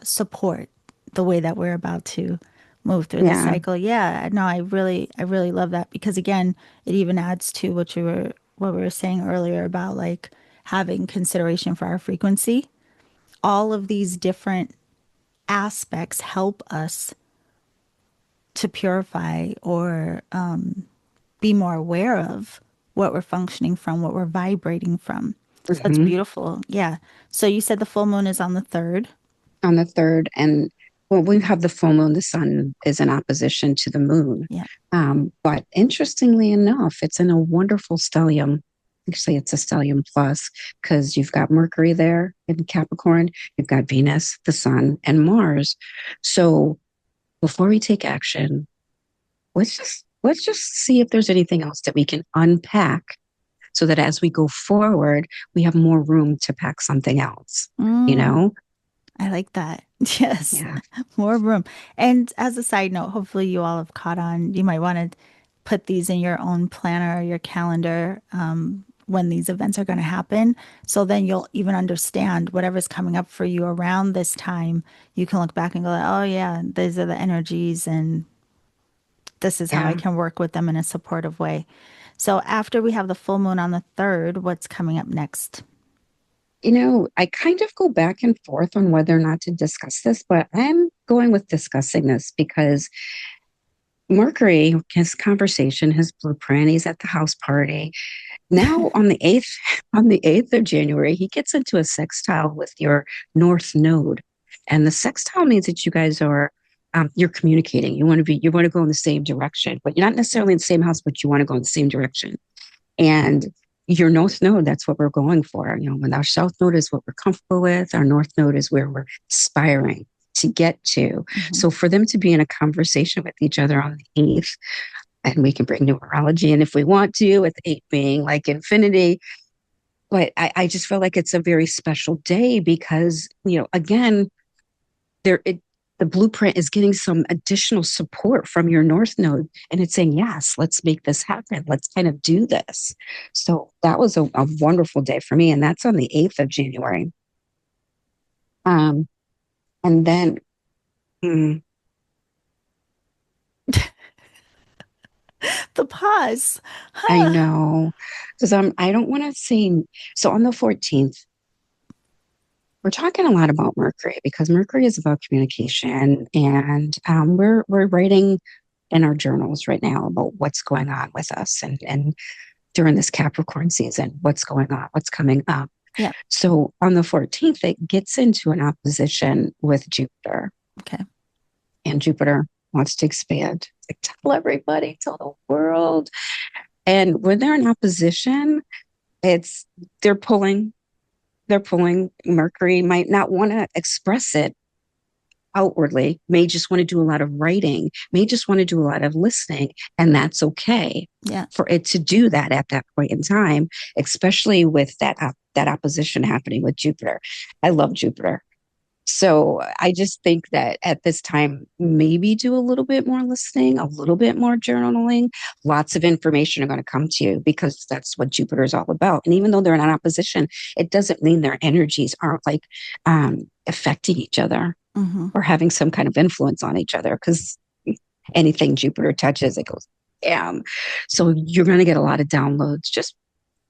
support the way that we're about to move through the
Yeah.
cycle. Yeah, no, I really love that because again, it even adds to what we were saying earlier about like having consideration for our frequency. All of these different aspects help us to purify or be more aware of what we're functioning from, what we're vibrating from. So that's
Hmm.
beautiful. Yeah. So you said the full moon is on the third.
On the third, and well, we have the full moon. The sun is in opposition to the moon.
Yeah.
But interestingly enough, it's in a wonderful stellium. Actually, it's a stellium plus, because you've got Mercury there in Capricorn, you've got Venus, the sun, and Mars. So before we take action, let's just see if there's anything else that we can unpack, so that as we go forward, we have more room to pack something else. You
Mm,
know?
I like that. Yes.
Yeah.
More room. And as a side note, hopefully you all have caught on. You might want to put these in your own planner or your calendar when these events are going to happen. So then you'll even understand whatever's coming up for you around this time. You can look back and go, oh, yeah, these are the energies, and this is how I
Yeah.
can work with them in a supportive way. So after we have the full moon on the third, what's coming up next?
I kind of go back and forth on whether or not to discuss this, but I'm going with discussing this because Mercury, his conversation, his blueprint, he's at the house party. Now on the 8th, on the 8th of January, he gets into a sextile with your North Node. And the sextile means that you guys are you're communicating. You want to go in the same direction, but you're not necessarily in the same house, but you want to go in the same direction. And your north node, that's what we're going for. When our south node is what we're comfortable with, our north node is where we're aspiring to get to.
Hmm.
So for them to be in a conversation with each other on the 8th, and we can bring numerology in if we want to, with 8 being like infinity. But I just feel like it's a very special day because, again, there it the blueprint is getting some additional support from your north node, and it's saying, yes, let's make this happen, let's kind of do this. So that was a wonderful day for me, and that's on the 8th of January. And then mm,
The pause.
I
Huh.
know, because I don't want to say, so on the 14th we're talking a lot about Mercury, because Mercury is about communication, and we're writing in our journals right now about what's going on with us, and during this Capricorn season, what's going on, what's coming up.
Yeah.
So on the 14th, it gets into an opposition with Jupiter,
Okay.
and Jupiter wants to expand. It's like, tell everybody, tell the world. And when they're in opposition, it's they're pulling, they're pulling. Mercury might not want to express it outwardly, may just want to do a lot of writing, may just want to do a lot of listening, and that's okay
Yeah.
for it to do that at that point in time, especially with that opposition happening with Jupiter. I love Jupiter. So I just think that at this time, maybe do a little bit more listening, a little bit more journaling. Lots of information are going to come to you, because that's what Jupiter is all about. And even though they're in an opposition, it doesn't mean their energies aren't like affecting each other
Hmm.
or having some kind of influence on each other, because anything Jupiter touches, it goes, damn. So you're going to get a lot of downloads. Just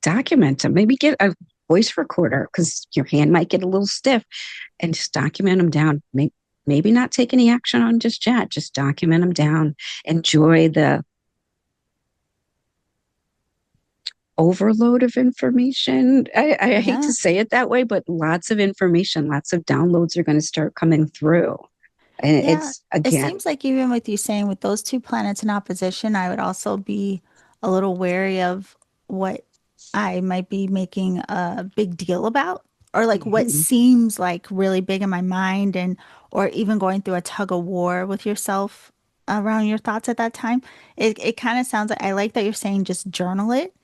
document them. Maybe get a voice recorder, because your hand might get a little stiff, and just document them down. Maybe not take any action on just yet. Just document them down. Enjoy the overload of information. I hate to
Yeah.
say it that way, but lots of information, lots of downloads are going to start coming through. And
Yeah,
it's,
it
again,
seems like even with you saying with those two planets in opposition, I would also be a little wary of what I might be making a big deal about, or like what
mhm,
seems like really big in my mind, and or even going through a tug of war with yourself around your thoughts at that time. It kind of sounds like I like that you're saying just journal it,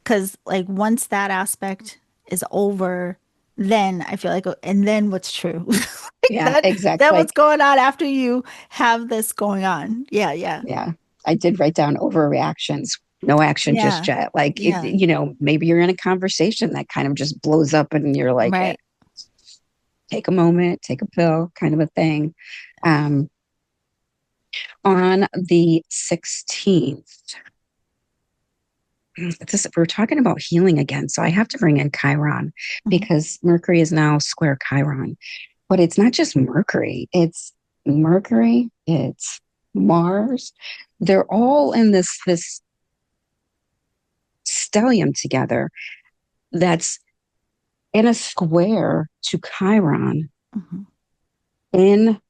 because like once that aspect is over, then I feel like, oh, and then what's true? Like
yeah,
that
exactly.
what's going on after you have this going on. Yeah, yeah.
Yeah. I did write down overreactions, no action just
Yeah.
yet. Like,
Yeah.
maybe you're in a conversation that kind of just blows up and you're like,
Right.
take a moment, take a pill, kind of a thing. Um, on the 16th, we're talking about healing again. So I have to bring in Chiron
Mhm.
because Mercury is now square Chiron. But it's not just Mercury, it's Mars. They're all in this stellium together that's in a square to Chiron.
Mhm.
In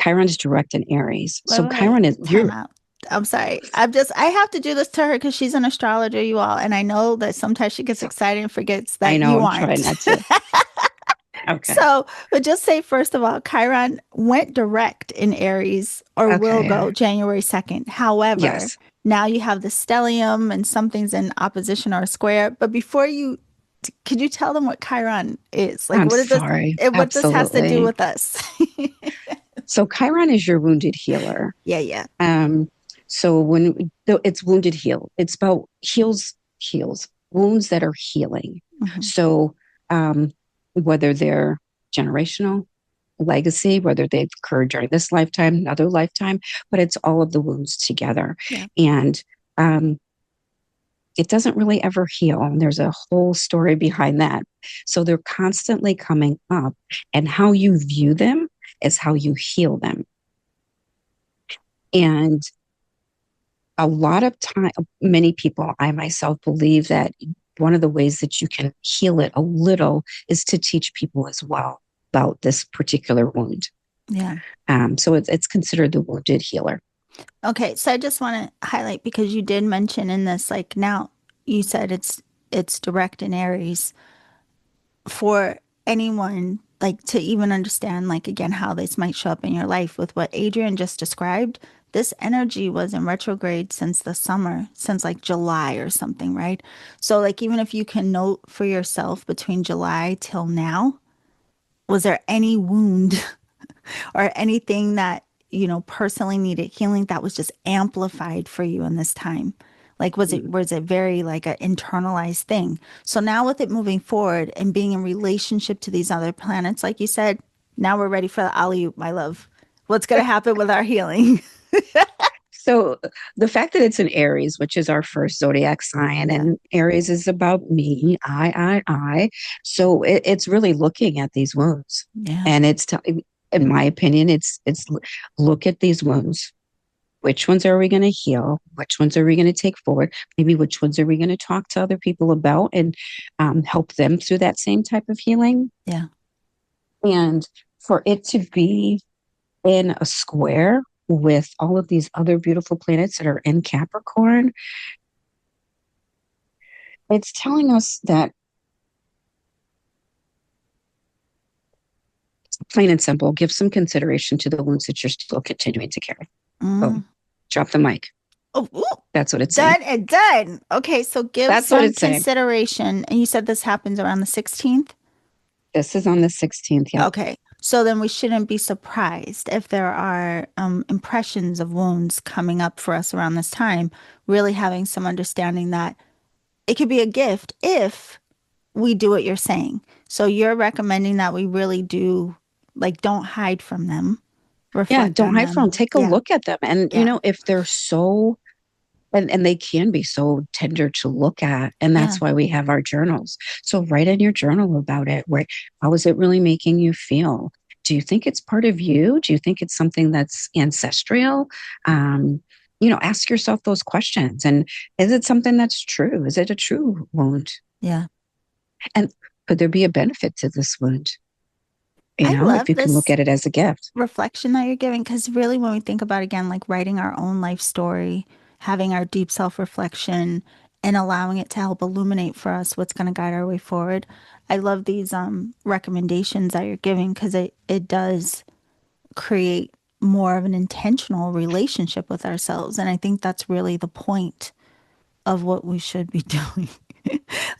Chiron's direct in Aries.
Wait,
So
wait, wait.
Chiron is
Time
you're
out. I'm sorry. I have to do this to her because she's an astrologer, you all. And I know that sometimes she gets
so
excited and forgets
I
that
know
you
I'm trying
aren't.
not to. Okay.
So, but just say first of all, Chiron went direct in Aries or will
Okay.
go January 2nd. However,
Yes.
now you have the stellium and something's in opposition or a square. But before you, could you tell them what Chiron is? Like,
I'm
what is this?
sorry.
What this has to do
Absolutely.
with us?
So Chiron is your wounded healer.
Yeah, yeah.
Um, so it's wounded heal, it's about heals wounds that are healing.
Hmm.
So um, whether they're generational, legacy, whether they've occurred during this lifetime, another lifetime, but it's all of the wounds together.
Yeah,
And um, it doesn't really ever heal. And there's a whole story behind that. So they're constantly coming up, and how you view them is how you heal them. And a lot of time, many people, I myself believe that one of the ways that you can heal it a little is to teach people as well about this particular wound.
yeah.
So it's considered the wounded healer.
Okay, so I just want to highlight because you did mention in this, like now you said it's direct in Aries for anyone like to even understand like again how this might show up in your life with what Adrienne just described. This energy was in retrograde since the summer, since like July or something, right? So like even if you can note for yourself between July till now, was there any wound or anything that, personally needed healing that was just amplified for you in this time? Like was it very like an internalized thing? So now with it moving forward and being in relationship to these other planets, like you said, now we're ready for the alley, my love. What's going to happen with our healing?
So the fact that it's an Aries, which is our first zodiac sign,
Yeah.
and Aries is about me, I. So it's really looking at these wounds,
Yeah.
and in my opinion, look at these wounds. Which ones are we going to heal? Which ones are we going to take forward? Maybe which ones are we going to talk to other people about and help them through that same type of healing?
Yeah.
And for it to be in a square with all of these other beautiful planets that are in Capricorn, it's telling us that, plain and simple, give some consideration to the wounds that you're still continuing to carry.
Mm.
Boom. Drop the mic.
Oh, ooh,
That's what it's saying.
done and done. Okay, so give
That's what
some
it's saying.
consideration. And you said this happens around the 16th?
This is on the 16th. Yep.
Okay. So then we shouldn't be surprised if there are impressions of wounds coming up for us around this time, really having some understanding that it could be a gift if we do what you're saying. So you're recommending that we really do, like, don't hide from them,
Yeah.
reflect
Don't
on
hide from
them.
them. Take a
Yeah.
look at them. And,
Yeah.
if they're so, and they can be so tender to look at. And
Yeah.
that's why we have our journals. So write in your journal about it. How is it really making you feel? Do you think it's part of you? Do you think it's something that's ancestral? Um, ask yourself those questions. And is it something that's true? Is it a true wound?
Yeah.
And could there be a benefit to this wound? you
I
know, if
love
you can look
this
at it as a gift.
reflection that you're giving because really, when we think about again, like writing our own life story, having our deep self reflection, and allowing it to help illuminate for us what's going to guide our way forward. I love these recommendations that you're giving because it does create more of an intentional relationship with ourselves. And I think that's really the point of what we should be doing.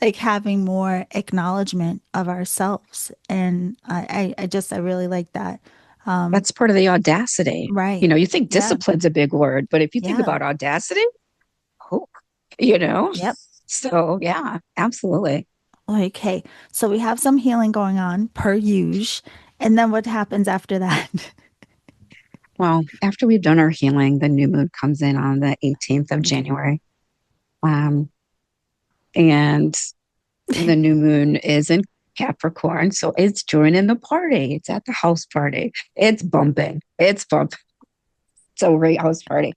Like having more acknowledgement of ourselves. And I really like that.
That's part of the audacity.
Right.
You think
Yeah.
discipline's a big word, but if you think
Yeah.
about audacity, oh, you know,
Yep.
so yeah, absolutely.
Like, hey, so we have some healing going on per usual. And then what happens after that?
Well, after we've done our healing, the new moon comes in on the 18th of
Okay.
January. Um, and the new moon is in Capricorn. So it's joining the party. It's at the house party. It's bumping. It's bumping. It's a great house party.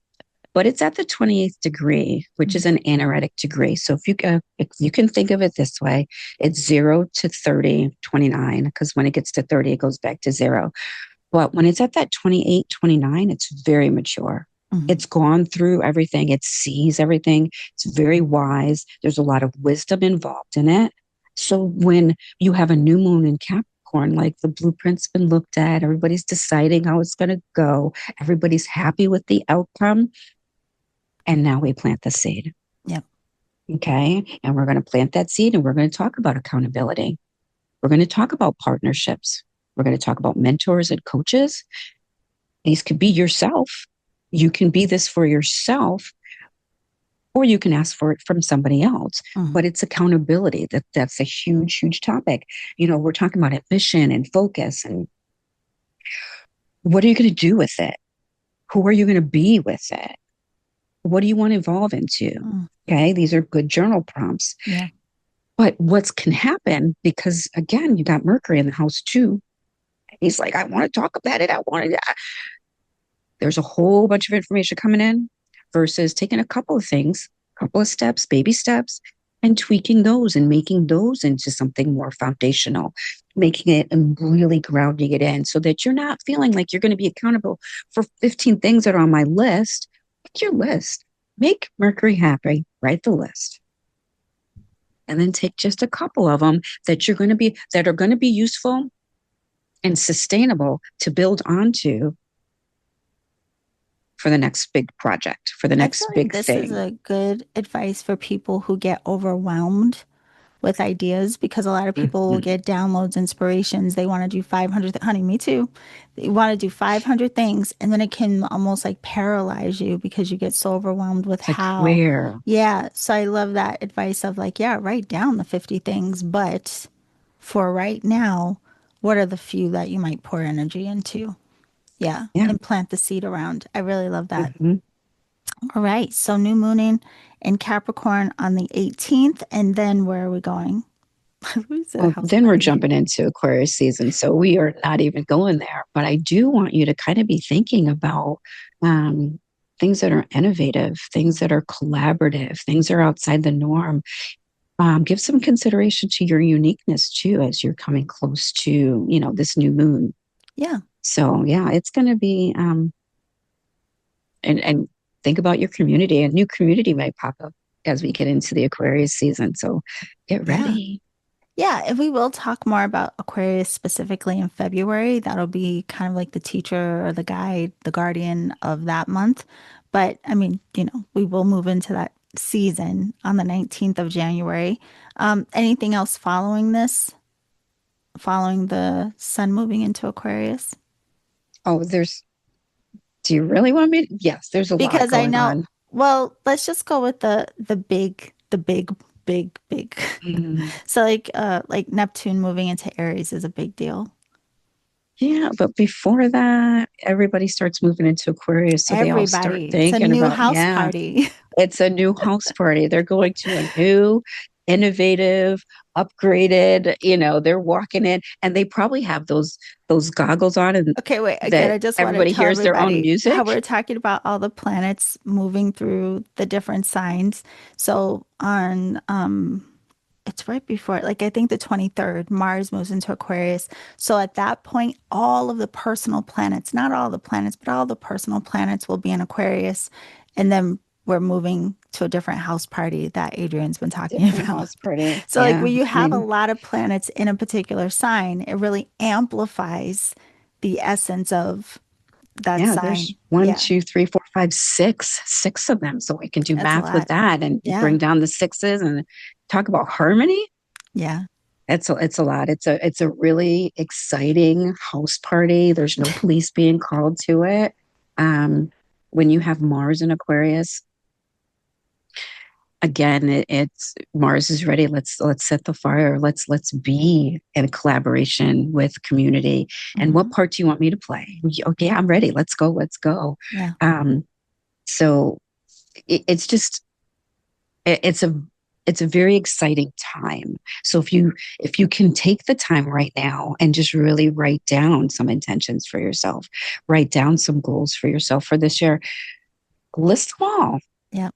But it's at the 28th degree, which is an anaretic degree. So if you can think of it this way, it's 0 to 30, 29, because when it gets to 30, it goes back to 0. But when it's at that 28, 29, it's very mature.
Mhm.
It's gone through everything. It sees everything. It's very wise. There's a lot of wisdom involved in it. So when you have a new moon in Capricorn, like the blueprint's been looked at, everybody's deciding how it's going to go, everybody's happy with the outcome. And now we plant the seed.
Yep.
Okay. And we're going to plant that seed and we're going to talk about accountability. We're going to talk about partnerships. We're going to talk about mentors and coaches. These could be yourself. You can be this for yourself, or you can ask for it from somebody else.
Mhm.
But it's accountability. That's a huge, huge topic. We're talking about ambition and focus and what are you going to do with it? Who are you going to be with it? What do you want to evolve into?
Mm.
Okay. These are good journal prompts.
Yeah.
But what can happen, because again, you got Mercury in the house too. He's like, I want to talk about it. I want to. There's a whole bunch of information coming in versus taking a couple of things, a couple of steps, baby steps, and tweaking those and making those into something more foundational, making it and really grounding it in so that you're not feeling like you're going to be accountable for 15 things that are on my list. Make your list. Make Mercury happy. Write the list. And then take just a couple of them that are going to be useful and sustainable to build onto for the next big project, for the
I feel
next
like
big
this is
thing.
a good advice for people who get overwhelmed with ideas because a lot of people will
Mm-hmm.
get downloads, inspirations. They want to do 500, honey, me too. They want to do 500 things and then it can almost like paralyze you because you get so overwhelmed with
It's like,
how.
where?
Yeah. So I love that advice of like, yeah, write down the 50 things, but for right now, what are the few that you might pour energy into? Yeah.
Yeah.
And plant the seed around. I really love that.
Mm-hmm.
All right. So new mooning in Capricorn on the 18th. And then where are we going? We said a
Well,
house
then we're
party.
jumping into Aquarius season. So we are not even going there. But I do want you to kind of be thinking about um, things that are innovative, things that are collaborative, things that are outside the norm. Give some consideration to your uniqueness too as you're coming close to, this new moon.
Yeah.
So yeah, it's going to be, and think about your community. A new community might pop up as we get into the Aquarius season. So get
Yeah.
ready.
Yeah. And we will talk more about Aquarius specifically in February. That'll be kind of like the teacher or the guide, the guardian of that month. But I mean, we will move into that season on the 19th of January. Anything else following this, following the sun moving into Aquarius?
Oh, do you really want me? Yes, there's a lot
Because I
going
know,
on.
well, let's just go with the big.
Mm.
So like Neptune moving into Aries is a big deal.
Yeah, but before that, everybody starts moving into Aquarius. So they all start
Everybody, it's a
thinking
new
about,
house
yeah,
party.
it's a new house party. They're going to a new, innovative, upgraded, they're walking in and they probably have those goggles on and
Okay, wait, again,
that
I just want to
everybody
tell
hears their own
everybody how
music.
we're talking about all the planets moving through the different signs. So on it's right before, like I think the 23rd, Mars moves into Aquarius. So at that point, all of the personal planets, not all the planets, but all the personal planets will be in Aquarius. And then we're moving to a different house party that Adrienne's been talking
Different
about.
house party.
So, like
Yeah.
when you
I
have a
mean,
lot of planets in a particular sign, it really amplifies the essence of that
yeah, there's
sign.
one,
Yeah,
two, three, four, five, six of them. So we can do
that's a
math with
lot.
that and
Yeah,
bring down the sixes and talk about harmony.
yeah.
It's a lot. It's a really exciting house party. There's no police being called to it. Um, when you have Mars in Aquarius, again, it's Mars is ready. Let's set the fire. Let's be in collaboration with community. And what
Hmm.
part do you want me to play? Okay, I'm ready. Let's go. Let's go.
Yeah.
Um, so it's just it's a it's a very exciting time. So if you can take the time right now and just really write down some intentions for yourself, write down some goals for yourself for this year, list them all
Yeah.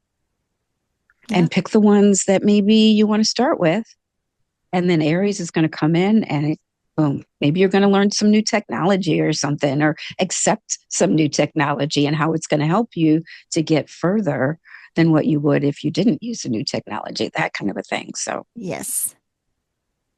Yeah.
and pick the ones that maybe you want to start with. And then Aries is going to come in and boom, maybe you're going to learn some new technology or something, or accept some new technology and how it's going to help you to get further than what you would if you didn't use a new technology, that kind of a thing. So,
Yes.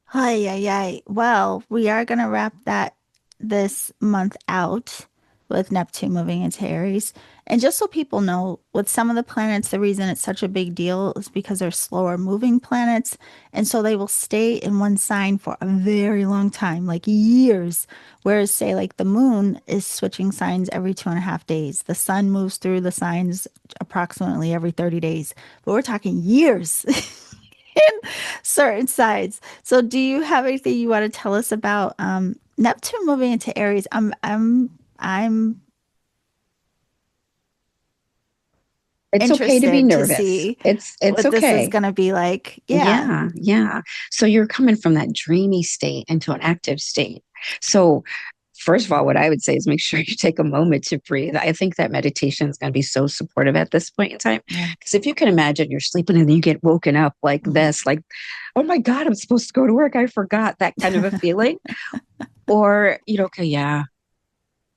Hi, yeah, yeah. Well, we are going to wrap that this month out with Neptune moving into Aries. And just so people know, with some of the planets, the reason it's such a big deal is because they're slower moving planets. And so they will stay in one sign for a very long time, like years. Whereas, say, like the moon is switching signs every 2.5 days. The sun moves through the signs approximately every 30 days. But we're talking years. In certain sides. So do you have anything you want to tell us about Neptune moving into Aries? I'm
it's okay to be
interested to
nervous.
see
It's
what this is
okay.
going to be like. Yeah.
Yeah, yeah. So you're coming from that dreamy state into an active state. So first of all, what I would say is make sure you take a moment to breathe. I think that meditation is going to be so supportive at this point in time.
Yeah.
Because if you can imagine you're sleeping and then you get woken up like
Mhm.
this, like, oh my God, I'm supposed to go to work. I forgot, that kind of a feeling. Or, okay, yeah,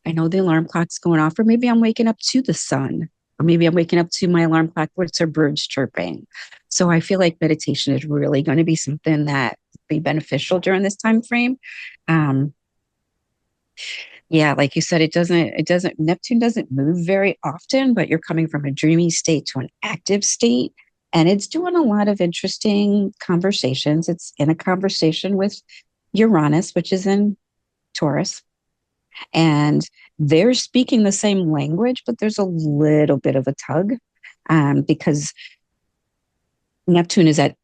I know the alarm clock's going off, or maybe I'm waking up to the sun, or maybe I'm waking up to my alarm clock, which are birds chirping. So I feel like meditation is really going to be something that be beneficial during this time frame. Um, yeah, like you said, Neptune doesn't move very often, but you're coming from a dreamy state to an active state. And it's doing a lot of interesting conversations. It's in a conversation with Uranus, which is in Taurus, and they're speaking the same language, but there's a little bit of a tug because Neptune is at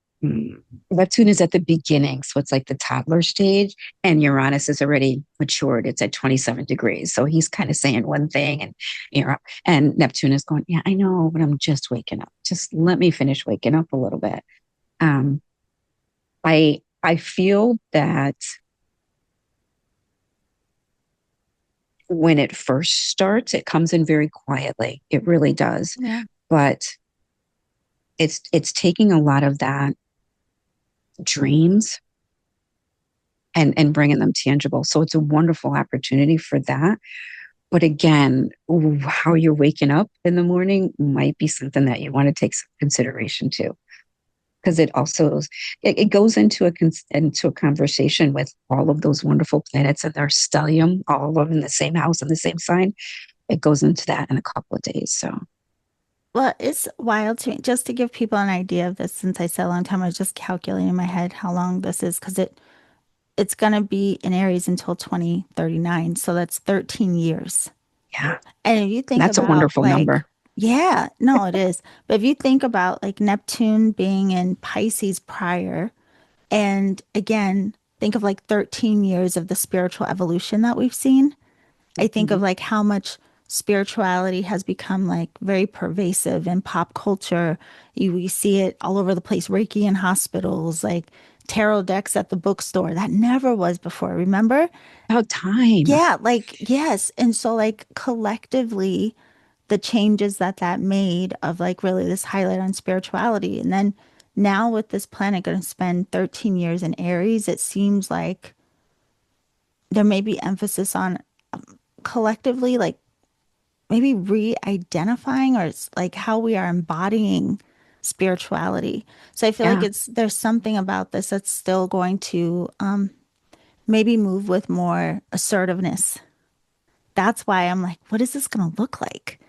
Neptune is at the beginning, so it's like the toddler stage, and Uranus is already matured. It's at 27 degrees, so he's kind of saying one thing, and and Neptune is going, "Yeah, I know, but I'm just waking up. Just let me finish waking up a little bit." Um, I feel that when it first starts, it comes in very quietly. It really does,
Yeah.
but it's taking a lot of that dreams and bringing them tangible. So it's a wonderful opportunity for that. But again, how you're waking up in the morning might be something that you want to take some consideration to, because it also it goes into a conversation with all of those wonderful planets and their stellium, all of them in the same house in the same sign. It goes into that in a couple of days. So
Well, it's wild to me. Just to give people an idea of this, since I said a long time, I was just calculating in my head how long this is because it's going to be in Aries until 2039. So that's 13 years.
yeah,
And if you think
that's a
about
wonderful
like,
number.
yeah, no, it is. But if you think about like Neptune being in Pisces prior, and again, think of like 13 years of the spiritual evolution that we've seen. I think of
Mhm.
like how much spirituality has become like very pervasive in pop culture. We see it all over the place, Reiki in hospitals, like tarot decks at the bookstore. That never was before, remember?
About time.
Yeah, like, yes. And so, like, collectively, the changes that made of like really this highlight on spirituality. And then now with this planet going to spend 13 years in Aries, it seems like there may be emphasis on collectively, like maybe re-identifying or it's like how we are embodying spirituality. So I feel like
Yeah,
it's there's something about this that's still going to maybe move with more assertiveness. That's why I'm like, what is this going to look like?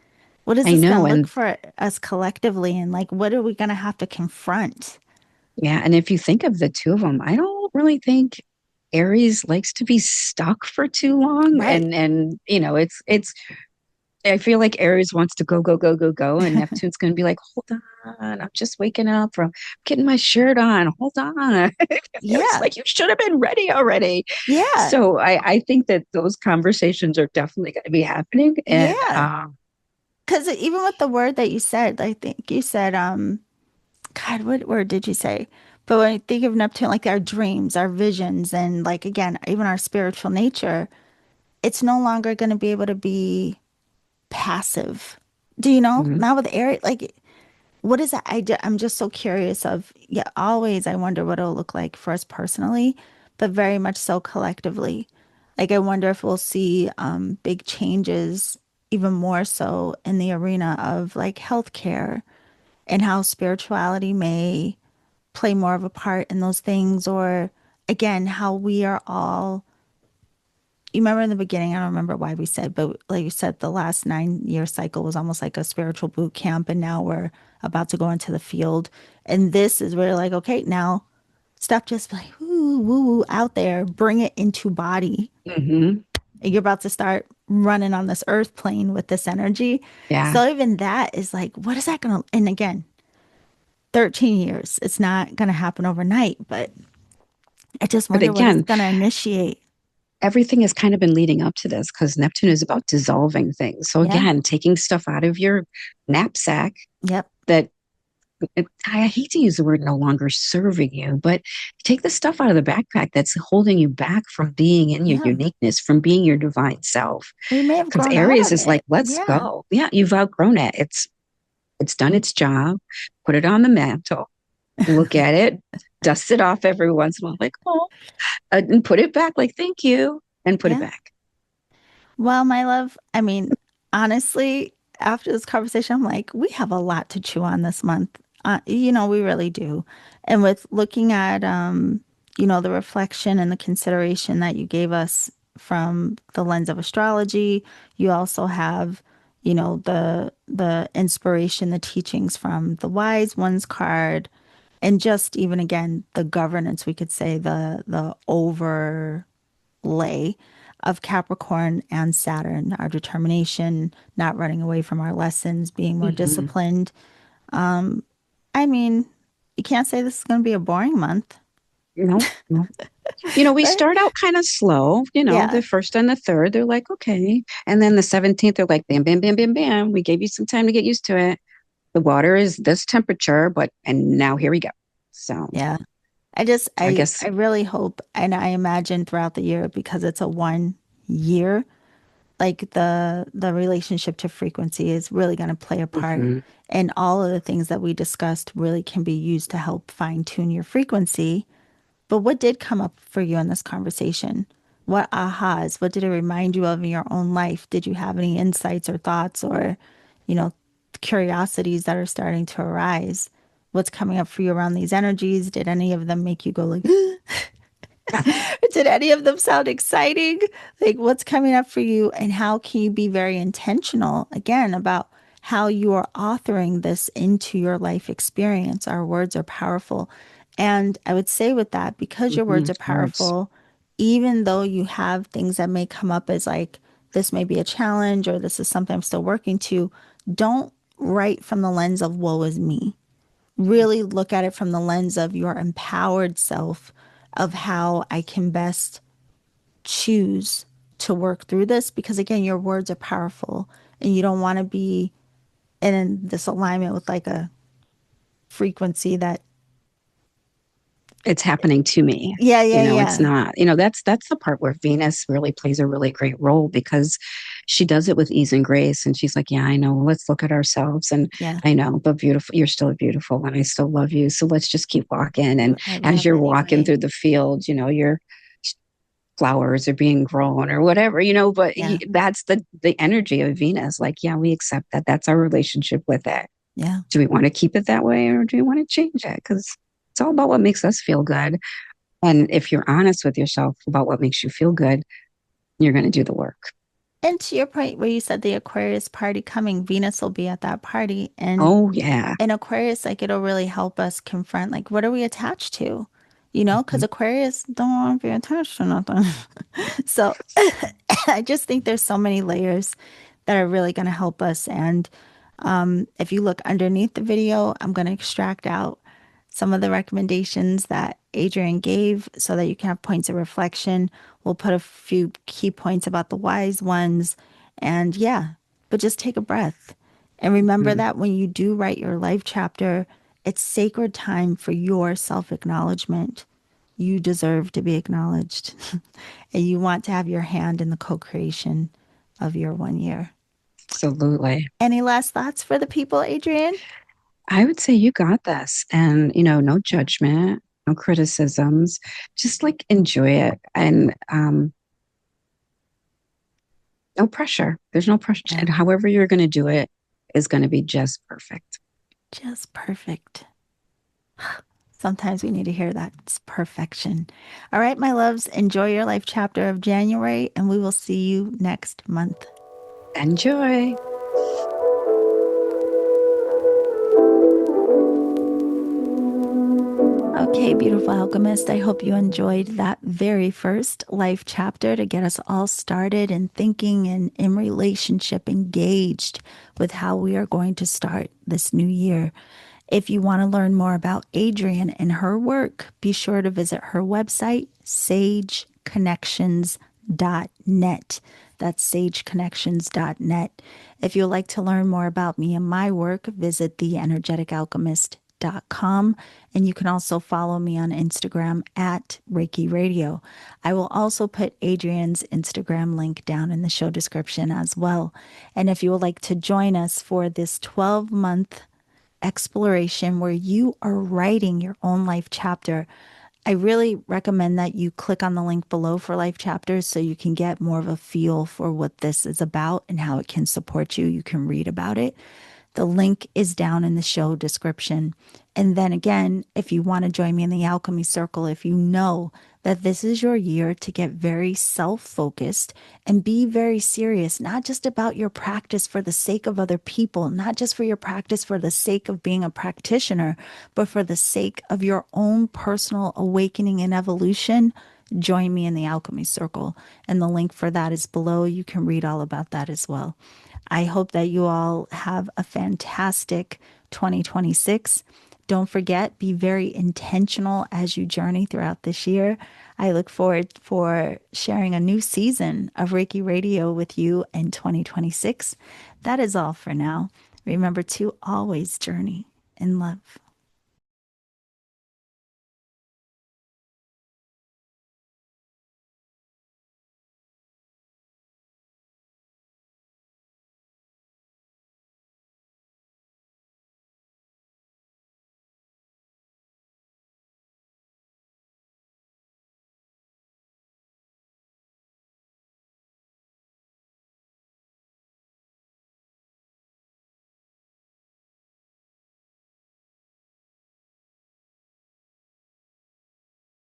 What is
I
this going
know.
to look
And
for us collectively? And like, what are we going to have to confront?
yeah, and if you think of the two of them, I don't really think Aries likes to be stuck for too long.
Right.
And it's I feel like Aries wants to go, go, go, go, go, and Neptune's going to be like, hold on, I'm just waking up from getting my shirt on. Hold on. Aries,
Yeah.
like, you should have been ready already.
Yeah.
So I think that those conversations are definitely going to be happening. And
Yeah. Because even with the word that you said, I think you said, God, what word did you say? But when I think of Neptune, like our dreams, our visions, and like again, even our spiritual nature, it's no longer going to be able to be passive. Do you know?
mhm,
Now with Aries, like what is that? I'm just so curious of, yeah, always I wonder what it'll look like for us personally, but very much so collectively. Like I wonder if we'll see big changes even more so in the arena of like healthcare and how spirituality may play more of a part in those things, or again, how we are all. You remember in the beginning, I don't remember why we said, but like you said, the last 9 year cycle was almost like a spiritual boot camp. And now we're about to go into the field. And this is where, like, okay, now stop just like, woo, woo, woo, out there, bring it into body.
mhm.
And you're about to start running on this earth plane with this energy.
Yeah.
So even that is like, what is that going to, and again, 13 years, it's not going to happen overnight, but I just
But
wonder what it's
again,
going to initiate.
everything has kind of been leading up to this because Neptune is about dissolving things. So
Yeah.
again, taking stuff out of your knapsack
Yep.
that I hate to use the word no longer serving you, but take the stuff out of the backpack that's holding you back from being in your
Yeah.
uniqueness, from being your divine self.
We may have
Because
grown out
Aries
of
is like,
it.
let's
Yeah.
go. Yeah, you've outgrown it. It's done its job. Put it on the mantle. Look at it. Dust it off every once in a while, like, oh, and put it back, like, thank you, and put it
Yeah.
back.
Well, my love, I mean, honestly, after this conversation, I'm like, we have a lot to chew on this month. We really do. And with looking at, the reflection and the consideration that you gave us from the lens of astrology, you also have, the inspiration, the teachings from the wise ones card, and just even again, the governance, we could say the overlay of Capricorn and Saturn, our determination, not running away from our lessons, being more
Mhm.
disciplined. I mean, you can't say this is going to be a boring month,
No, no. We
right?
start out kind of slow,
Yeah,
the first and the third, they're like, okay. And then the 17th, they're like, bam, bam, bam, bam, bam. We gave you some time to get used to it. The water is this temperature, and now here we go. So
yeah. I just,
I
I
guess,
really hope, and I imagine throughout the year because it's a 1 year, like the relationship to frequency is really going to play a part,
mhm.
and all of the things that we discussed really can be used to help fine tune your frequency. But what did come up for you in this conversation? What ahas? What did it remind you of in your own life? Did you have any insights or thoughts or, you know, curiosities that are starting to arise? What's coming up for you around these energies? Did any of them make you go like, did any of them sound exciting? Like, what's coming up for you, and how can you be very intentional again about how you are authoring this into your life experience? Our words are powerful. And I would say, with that, because your words
Mhm.
are
Words.
powerful, even though you have things that may come up as like, this may be a challenge or this is something I'm still working to, don't write from the lens of woe is me. Really look at it from the lens of your empowered self, of how I can best choose to work through this. Because again, your words are powerful and you don't want to be in this alignment with like a frequency that
It's happening to me.
Yeah, yeah,
It's
yeah.
not, that's the part where Venus really plays a really great role because she does it with ease and grace. And she's like, yeah, I know. Let's look at ourselves. And
Yeah.
I know, but beautiful, you're still beautiful and I still love you. So let's just keep walking. And
I
as
love
you're walking
anyway.
through the field, your flowers are being grown or whatever, but
Yeah.
that's the energy of Venus. Like, yeah, we accept that. That's our relationship with it.
Yeah.
Do we want to keep it that way or do we want to change it? Because it's all about what makes us feel good. And if you're honest with yourself about what makes you feel good, you're going to do the work.
And to your point where you said the Aquarius party coming, Venus will be at that party. And
Oh, yeah.
in Aquarius, like it'll really help us confront like what are we attached to? Because
Mhm.
Aquarius don't want to be attached to nothing. So I just think there's so many layers that are really going to help us. And if you look underneath the video, I'm going to extract out some of the recommendations that Adrienne gave so that you can have points of reflection. We'll put a few key points about the wise ones. And yeah, but just take a breath. And remember
Mhm.
that when you do write your life chapter, it's sacred time for your self acknowledgement. You deserve to be acknowledged. And you want to have your hand in the co creation of your 1 year.
Absolutely.
Any last thoughts for the people, Adrienne?
I would say you got this. And, no judgment, no criticisms, just like enjoy it. And no pressure. There's no pressure.
Yeah,
And however you're going to do it is going to be just perfect.
just perfect. Sometimes we need to hear that. It's perfection. All right, my loves, enjoy your life chapter of January, and we will see you next month.
Enjoy.
Okay, beautiful alchemist. I hope you enjoyed that very first life chapter to get us all started and thinking and in relationship engaged with how we are going to start this new year. If you want to learn more about Adrienne and her work, be sure to visit her website, sageconnections.net. That's sageconnections.net. If you'd like to learn more about me and my work, visit theenergeticalchemist.com. And you can also follow me on Instagram at Reiki Radio. I will also put Adrienne's Instagram link down in the show description as well. And if you would like to join us for this 12-month exploration where you are writing your own life chapter, I really recommend that you click on the link below for life chapters so you can get more of a feel for what this is about and how it can support you. You can read about it. The link is down in the show description. And then again, if you want to join me in the Alchemy Circle, if you know that this is your year to get very self focused and be very serious, not just about your practice for the sake of other people, not just for your practice for the sake of being a practitioner, but for the sake of your own personal awakening and evolution, join me in the Alchemy Circle. And the link for that is below. You can read all about that as well. I hope that you all have a fantastic 2026. Don't forget, be very intentional as you journey throughout this year. I look forward for sharing a new season of Reiki Radio with you in 2026. That is all for now. Remember to always journey in love.